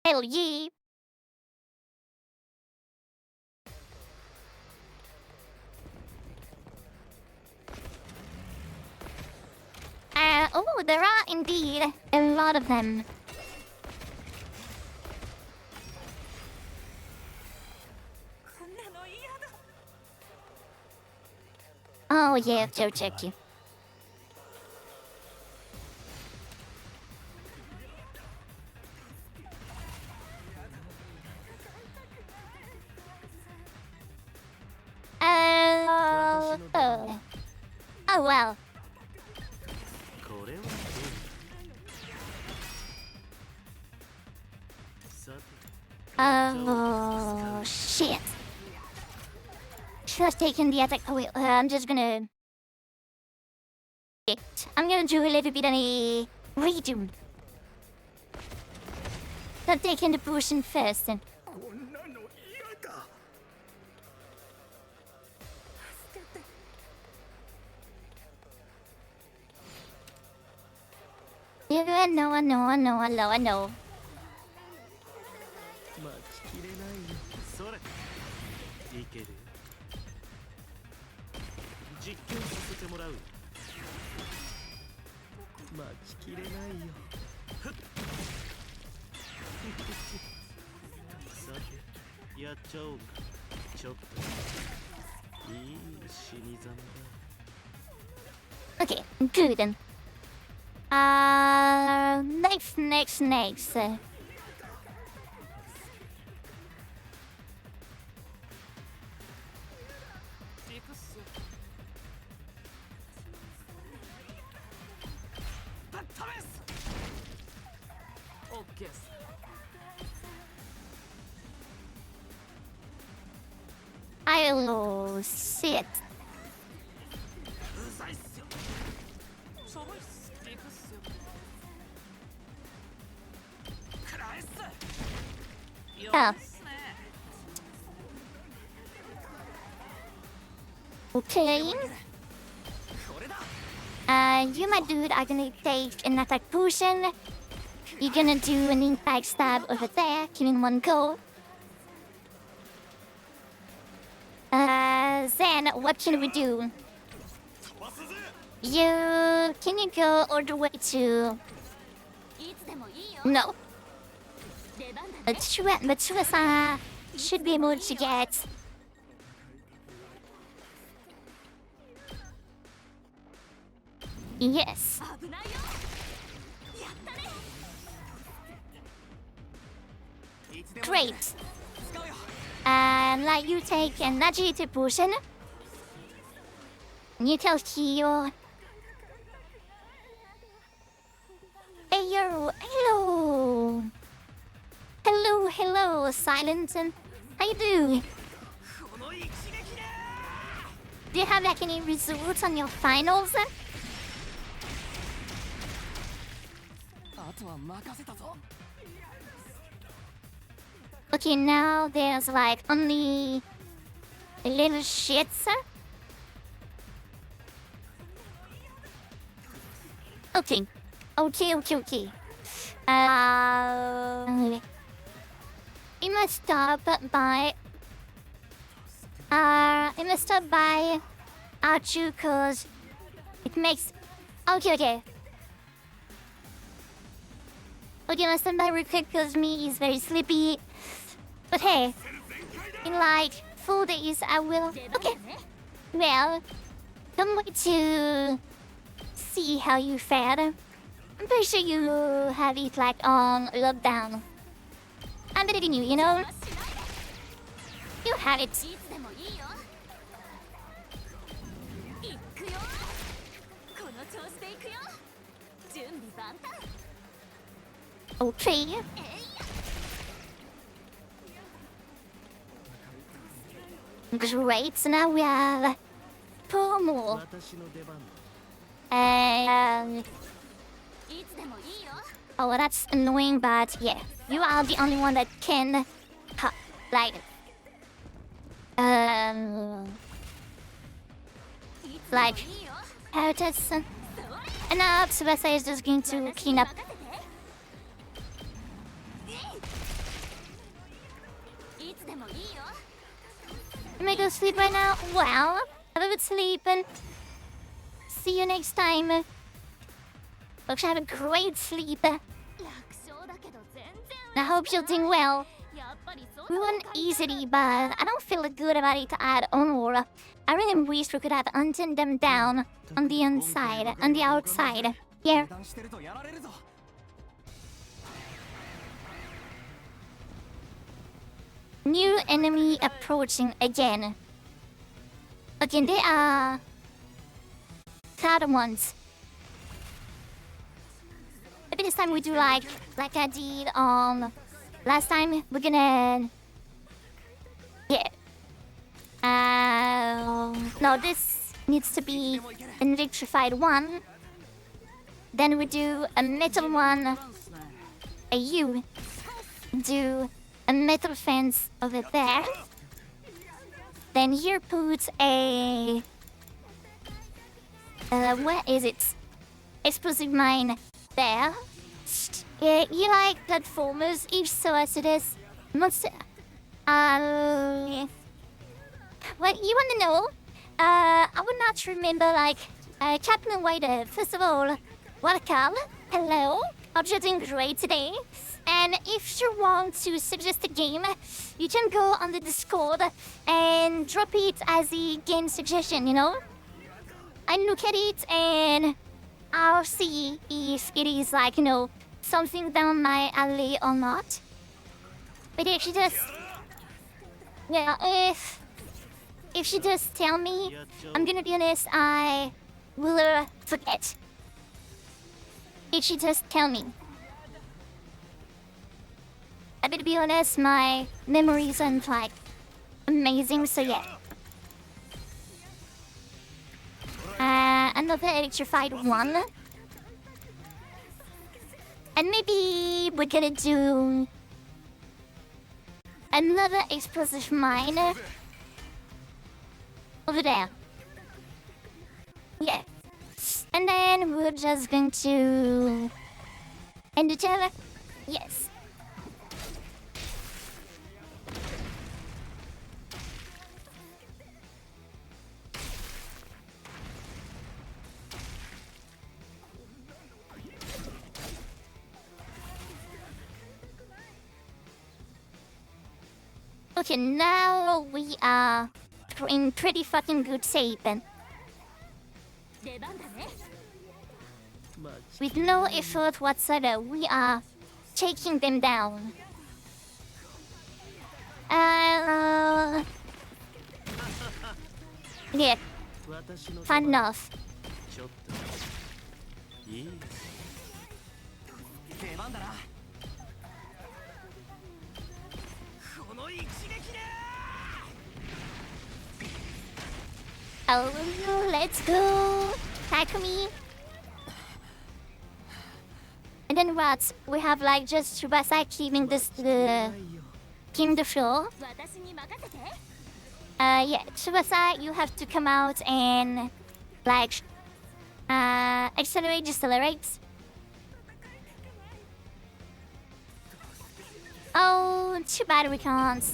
Hell yeah. Oh, there are indeed a lot of them. Oh yeah, Joe check you. Oh well. これはどうさて Oh shit. Should have taken the attack. Oh wait, I'm just gonna. I'm gonna do a little bit of a redo. I'm taking the potion first. And... Yeah, I know. 待ちきれないよそれいける実験させてもらう待ちきれないよふっさてやっちゃおうかちょっといい死にざまだ Okay, good then. Next. I'll sit. Oh. Okay. You, my dude, are gonna take an attack potion. You're gonna do an impact stab over there, killing one go. Then what can we do? Can you go all the way to... No. Matua-san should be able to get... Yes. Great. Let you take an agility potion. You tell Kyo. Hey yo, hello, Silenton. How you doing? Do you have like any results on your finals? Okay, now there's like only little shits. Okay. Okay. We must stop by Archu cause it makes okay. Okay, let's stand by real quick because me is very sleepy. But hey, in like 4 days I will. Okay. Well, can't wait to see how you fared. I'm pretty sure you have it like on lockdown. I'm better than you, you know? You have it. いつでもいいよ行くよこの調子で行くよ準備万端 Okay. えいや Great, so now we have 4 more. 私の出番だ いつでもいいよ Oh, that's annoying, but yeah. You are the only one that can, like, いつでも like, いいよ help us. And now Tsubasa is just going to clean up. いつでもいいよ Am I go sleep right now? Well, have a good sleep and see you next time. Hope you have a great sleep. 楽勝だけど全然 And I hope you're doing well. やっぱりそう We won easily, but I don't feel good about it at all. I really wish we could have hunted them down on the inside, on the outside. Yeah. 油断してるとやられるぞ New enemy approaching again. Again, they are cloud ones. Maybe this time we do like I did on last time. We're gonna yeah. No, this needs to be an electrified one. Then we do a metal one. You do a metal fence over there. Then here put a where is it? Explosive mine there. Yeah, you like platformers? If so, as it is, monster. What you want to know? I would not remember like Captain White. First of all, welcome. Hello. Hope you're doing great today. And if you want to suggest a game, you can go on the Discord and drop it as a game suggestion, you know? I look at it and I'll see if it is like, you know, something down my alley or not. But if you just... Yeah, if you just tell me, I'm gonna be honest, I will forget. If you just tell me. I better be honest, my memories aren't like amazing, so yeah. Another electrified one. And maybe we're gonna do another explosive mine over there. Yeah. And then we're just going to end each other. Yes. Okay, now we are in pretty fucking good shape. 出番だね With no effort whatsoever, we are taking them down. Yeah, 私の出 fun 番 enough. ちょっといい出番だなこの一撃で Oh, let's go, Takumi. And then what? We have like just Tsubasa keeping this in the floor. 私に任せて Yeah, Tsubasa, you have to come out and like accelerate, decelerate. Oh, too bad we can't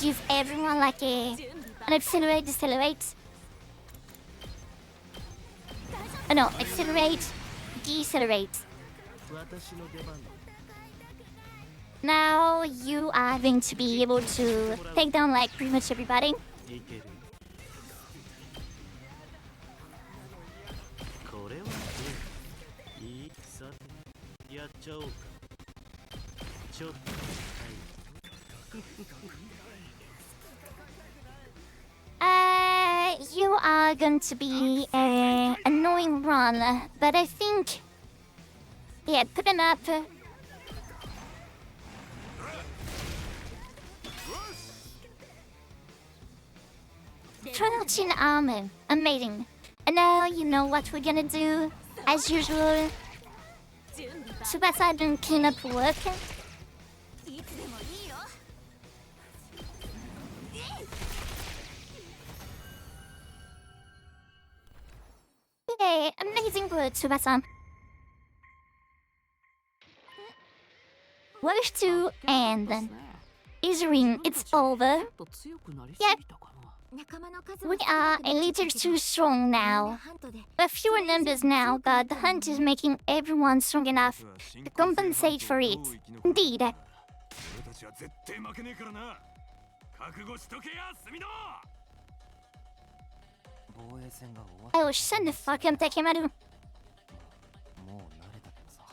give everyone like an accelerate, decelerate. No, accelerate, decelerate. 私の出番だ。 Now you are going to be able to take down like pretty much everybody. いける。これはどう？いいさて、やっちゃおうか。ちょっと、You are going to be a annoying run, but I think, yeah, put them up. Crouching armor, amazing. And now you know what we're gonna do. As usual, 準備万 Tsubasa doing cleanup work. いつでもいいよ Yay, amazing work, Tsubasa. Wish to end. Isring, it's over. と強くなりす Yep. ぎたかな 仲間の数 We are a little too strong now. ハントで We're fewer numbers now, but the hunt is making everyone strong enough to compensate for it. Indeed. 俺たちは絶対負けねえからな覚悟しとけやスミノ防衛戦が終わ Oh, shut the fuck up, Takemaru. もう慣れたけどさ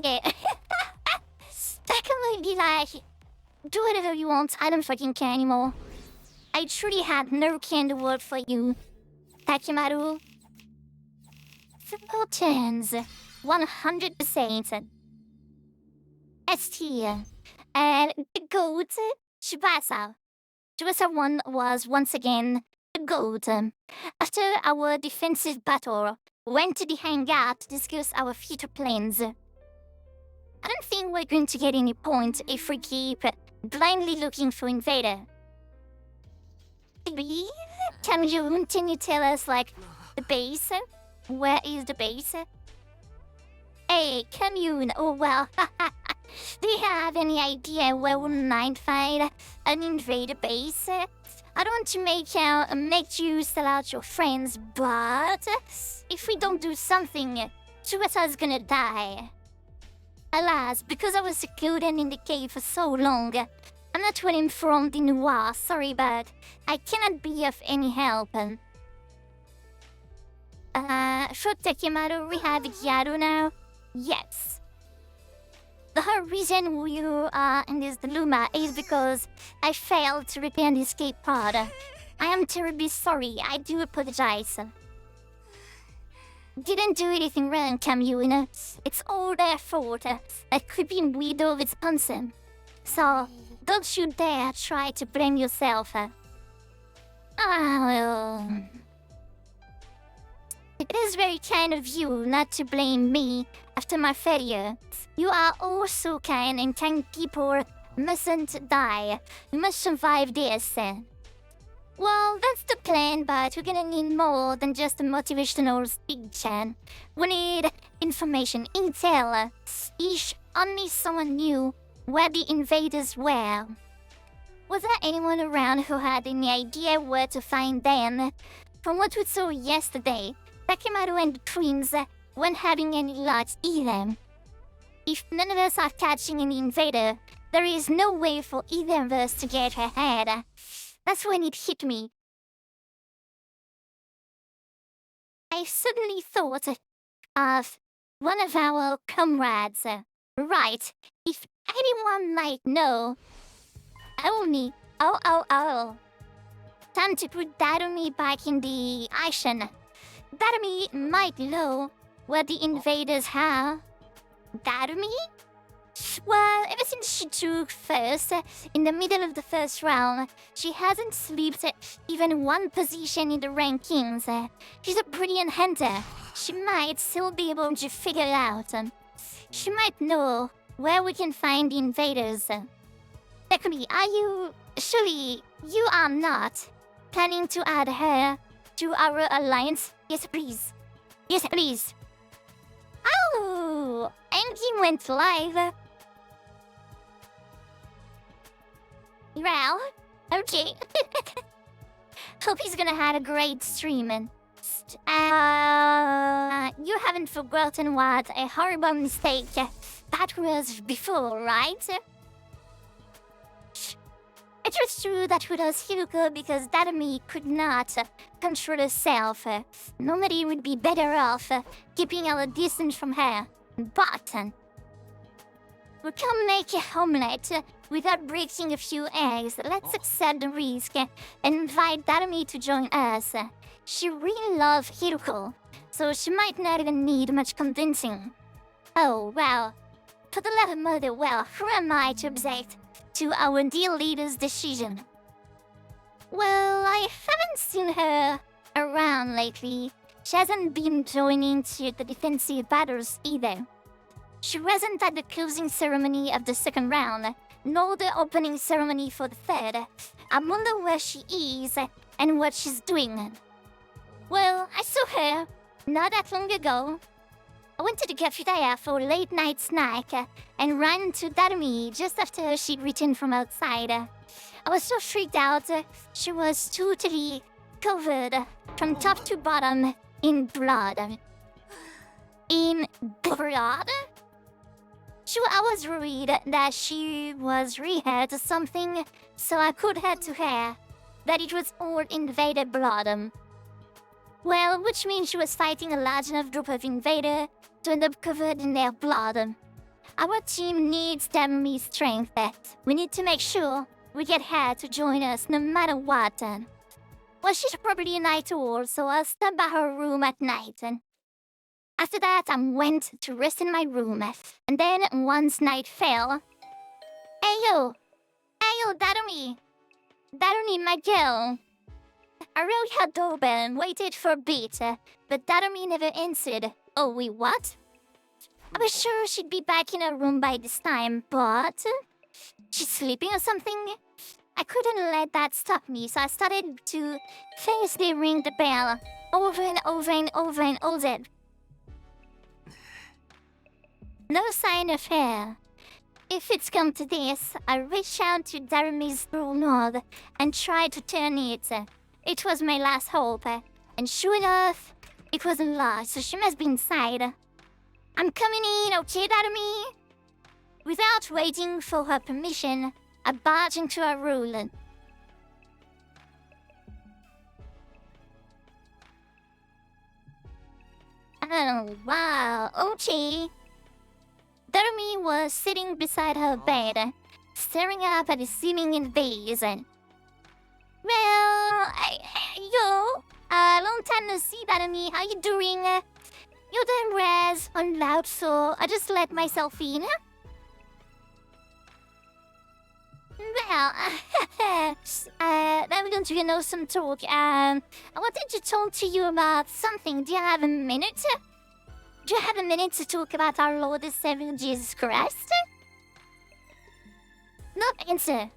Yeah. Takemaru be like, do whatever you want, I don't fucking care anymore. I truly had no care in the world for you, Takemaru. 4 turns, 100%. S tier. And the GOAT, Tsubasa. Tsubasa 1 was once again the GOAT. After our defensive battle, went to the hangar to discuss our future plans. I don't think we're going to get any points if we keep blindly looking for Invader. Maybe? Can you tell us, like, the base? Where is the base? Hey, Commune, oh well. Do you have any idea where we might find an Invader base? I don't want to make you sell out your friends, but if we don't do something, Tsubasa's gonna die. Alas, because I was secluded in the cave for so long, I'm not well informed in Noir, sorry, but I cannot be of any help. For Takemaru, we have Gyaru now? Yes. The whole reason you are in this Luma is because I failed to repair the escape pod. I am terribly sorry, I do apologize. Didn't do anything wrong, Commune. It's all their fault. I could be widow responsible. So, don't you dare try to blame yourself. Well... It is very kind of you not to blame me after my failure. You are all so kind, and kind people mustn't die. We must survive this. Well, that's the plan, but we're gonna need more than just a motivational speech. We need information, intel. Each only someone knew where the invaders were. Was there anyone around who had any idea where to find them? From what we saw yesterday, Takemaru and the twins weren't having any luck either. If none of us are catching an invader, there is no way for either of us to get ahead. That's when it hit me. I suddenly thought of one of our comrades. Right, if anyone might know... Oh. Time to put Darumi back in the action. Darumi might know where the invaders are. Darumi? Well, ever since she took first, in the middle of the first round, she hasn't slipped even one position in the rankings. She's a brilliant hunter. She might still be able to figure it out. she might know where we can find the invaders. Takumi, are you... Surely you are not planning to add her to our alliance? Yes, please. Yes, please. Oh, Endgame went live. Well, okay. Hope he's gonna have a great stream. And you haven't forgotten what a horrible mistake that was before, right? It was true that with us Hiruko, because Darumi could not control herself. Nobody would be better off keeping our distance from her. But we can make a omelette without breaking a few eggs. Let's accept the risk and invite Darumi to join us. She really loves Hiruko, so she might not even need much convincing. Oh, well. For the love of mother, well, who am I to object to our dear leader's decision? Well, I haven't seen her around lately. She hasn't been joining to the defensive battles either. She wasn't at the closing ceremony of the second round, nor the opening ceremony for the third. I wonder where she is and what she's doing. Well, I saw her not that long ago. I went to the cafeteria for a late night snack and ran into Darumi just after she'd returned from outside. I was so freaked out. She was totally covered from top to bottom in blood. In blood? Sure, I was worried that she was re-hurt or something, so I could head to her that it was all invader blood. Well, which means she was fighting a large enough group of invaders to end up covered in their blood. Our team needs Darumi's strength. We need to make sure we get her to join us no matter what. Well, she's probably a night owl, so I'll stop by her room at night. After that, I went to rest in my room. And then, once night fell... Hey yo, Darumi! Darumi, my girl! I rode her doorbell and waited for a bit, but Darumi never answered. Oh, wait, what? I was sure she'd be back in her room by this time, but... She's sleeping or something? I couldn't let that stop me, so I started to fiercely ring the bell over and over and over and over. No sign of her. If it's come to this, I reached out to Darumi's doorknob and tried to turn it. It was my last hope, and sure enough, it wasn't locked, so she must be inside. I'm coming in, okay, Darumi? Without waiting for her permission, I barged into her room. Oh, wow, okay. Darumi was sitting beside her bed, staring up at the ceiling in vase. Well, long time no see, Darumi. How you doing? You're doing res on loud, so I just let myself in. Well, I'm going to know some talk. I wanted to talk to you about something. Do you have a minute? Do you have a minute to talk about our Lord and Savior Jesus Christ? No answer.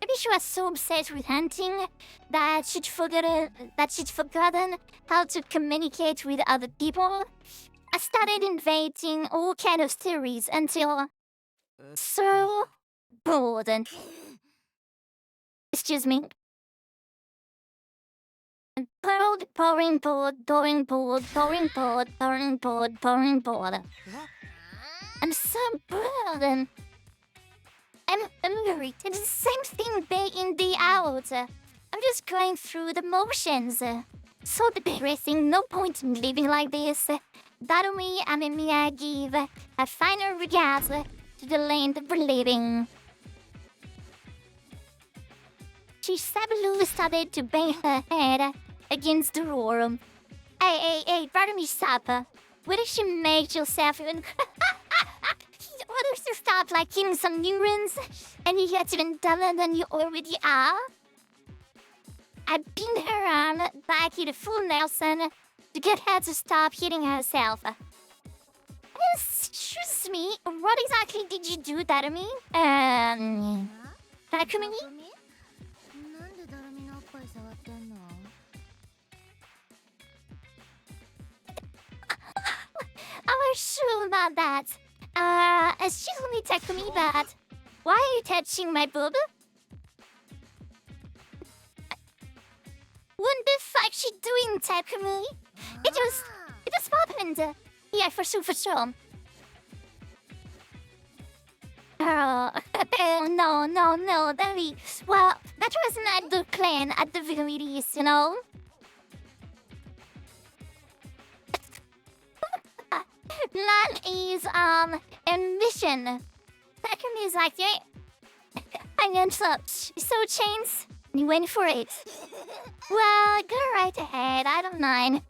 Maybe she was so obsessed with hunting that she'd forgotten how to communicate with other people. I started inventing all kind of theories until so bored. Excuse me. Pouring board. I'm so bored and I'm worried. It's the same thing day in, day out. I'm just going through the motions. So depressing, no point in living like this. Darumi and Mimiya give a final regards to the land we're living. She suddenly started to bang her head against the door. Hey, Darumi, stop. Why did you make yourself even... What if you start like eating some neurons and you get even dumber than you already are? I pinned her arm back in a full Nelson to get her to stop hitting herself. I didn't Excuse me, what exactly did you do, Darumi? Takumi? なんでダルミのおっぱい触ってんの？ I was sure about that. Excuse me, Takumi, but why are you touching my boob? What the fuck she doing, Takumi? It just happened. Yeah, for sure. Oh, no, well, that was not the plan at the very least, you know? That is, ambition. Takumi is like, yeah, I ends up, so chains, and he went for it. Well, go right ahead, I don't mind.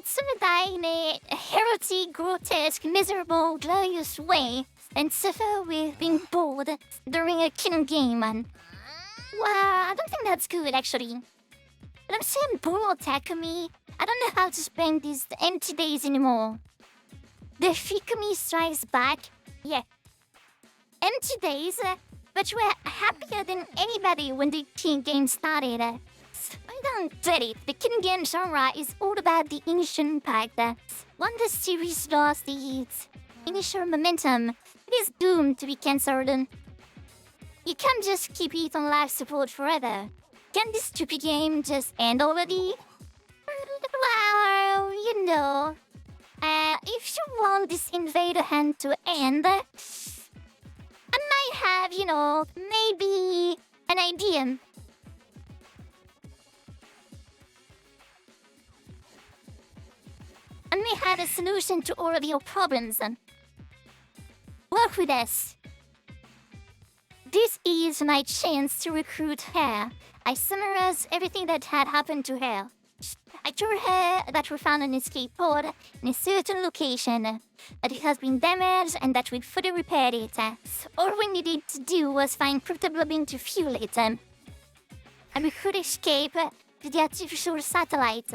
そのdie in a heresy, grotesque, miserable, glorious way, and suffer with being bored during a killing game. And, well, I don't think that's good, actually. But I'm so bored, Takumi. I don't know how to spend these empty days anymore. The Fikumi strikes back. Yeah. Empty days, but we're happier than anybody when the teen game started. I don't get it. The King Game genre is all about the initial impact. Once the series lost its initial momentum, it is doomed to be cancelled. You can't just keep it on life support forever. Can this stupid game just end already? Well, you know, if you want this Invader Hand to end, I might have, you know, maybe an idea. I may have a solution to all of your problems. Work with us. This is my chance to recruit her. I summarized everything that had happened to her. I told her that we found an escape pod in a certain location, that it has been damaged and that we'd fully repaired it. All we needed to do was find cryptoglobin to fuel it. And we could escape to the artificial satellite.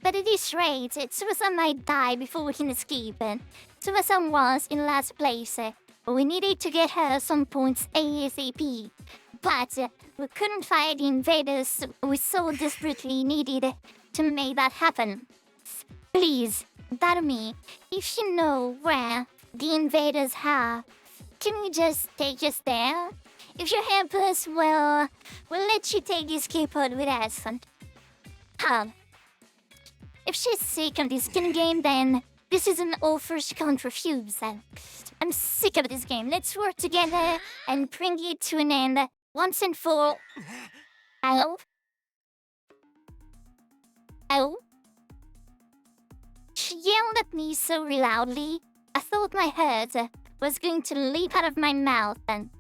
But at this rate, Tsubasa might die before we can escape. Tsubasa was in last place, but we needed to get her some points ASAP. But we couldn't fight the invaders we so desperately needed to make that happen. Please, Darumi, if you know where the invaders are, can you just take us there? If you help us, well, we'll let you take the escape pod with us. If she's sick of this skin game, then this is an offer she can't refuse. I'm sick of this game. Let's work together and bring it to an end once and for all. Hello? Hello? She yelled at me so loudly, I thought my heart was going to leap out of my mouth. And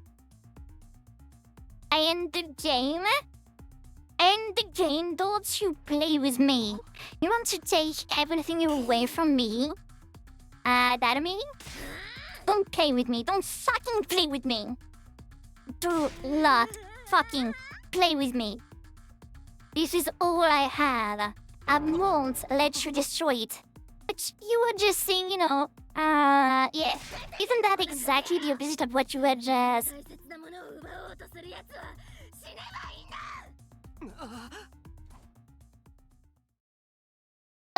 I end the game? End the game, don't you play with me. You want to take everything away from me? Darumi? Don't play with me. Don't fucking play with me. Do not fucking play with me. This is all I have. I won't let you destroy it. But you were just saying, you know, yeah. Isn't that exactly the opposite of what you were just...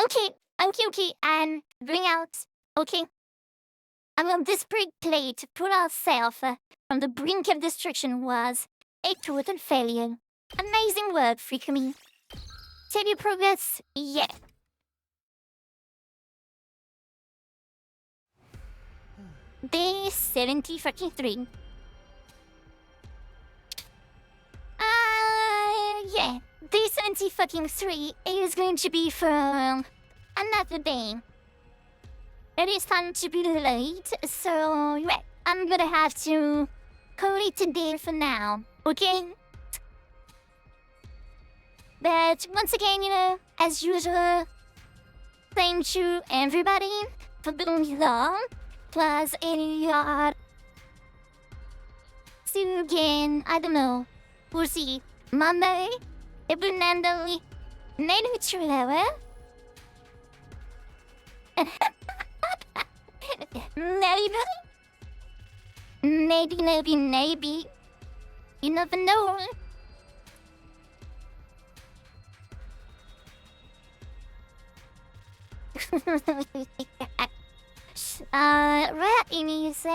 Okay, and bring out, okay? Our desperate play to pull ourselves from the brink of destruction was a total failure. Amazing work, Fikumi. Steady progress, yeah. Day 73. Yeah. Day 73 is going to be for another day. It is time to be late, so yeah, I'm gonna have to call it a day for now, okay? But once again, you know, as usual, thank you everybody for being along. Plus, see you again, I don't know. We'll see. Monday, every Nando, 寝るちゅうだわ。Maybe. Maybe. You never know. Where is...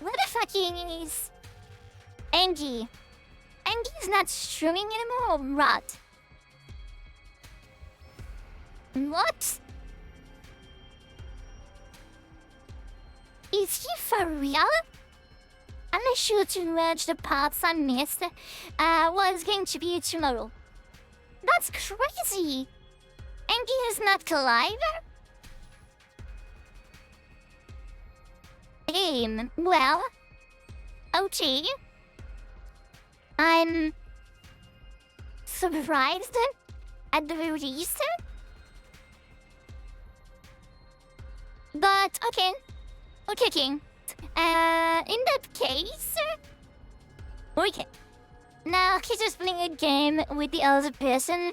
Where the fuck is... Angie? Angie's not streaming anymore, right? What? Is he for real? I'm not sure to merge the parts I missed. Was going to be tomorrow. That's crazy! Angie is not Collider? Well... Okay. I'm... surprised at the release. But, okay. Okay, King. In that case... Okay. Now, he's just playing a game with the other person.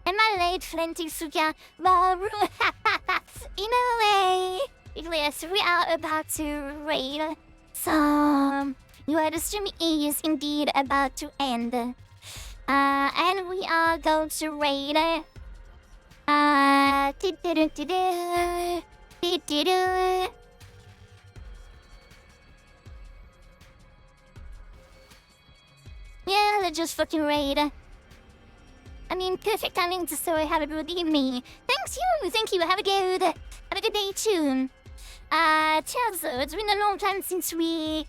Am I late, Flinty Suga? Maru? In a way. Yes, we are about to raid. So, your stream is indeed about to end. And we are going to raid. Yeah, let's just fucking raid. I mean, perfect timing to say have a good evening. Thank you, have a good day too. Tailzer, it's been a long time since we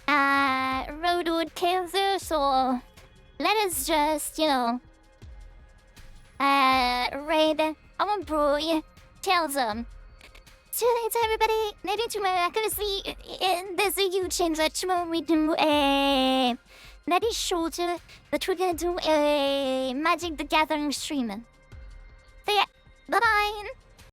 rode with Tailzer, so let us just, raid our boy Tailzer. See you later, everybody. Maybe tomorrow, obviously, there's a huge change that tomorrow we do that is shorter, but we're gonna do a Magic the Gathering stream. So yeah, bye-bye!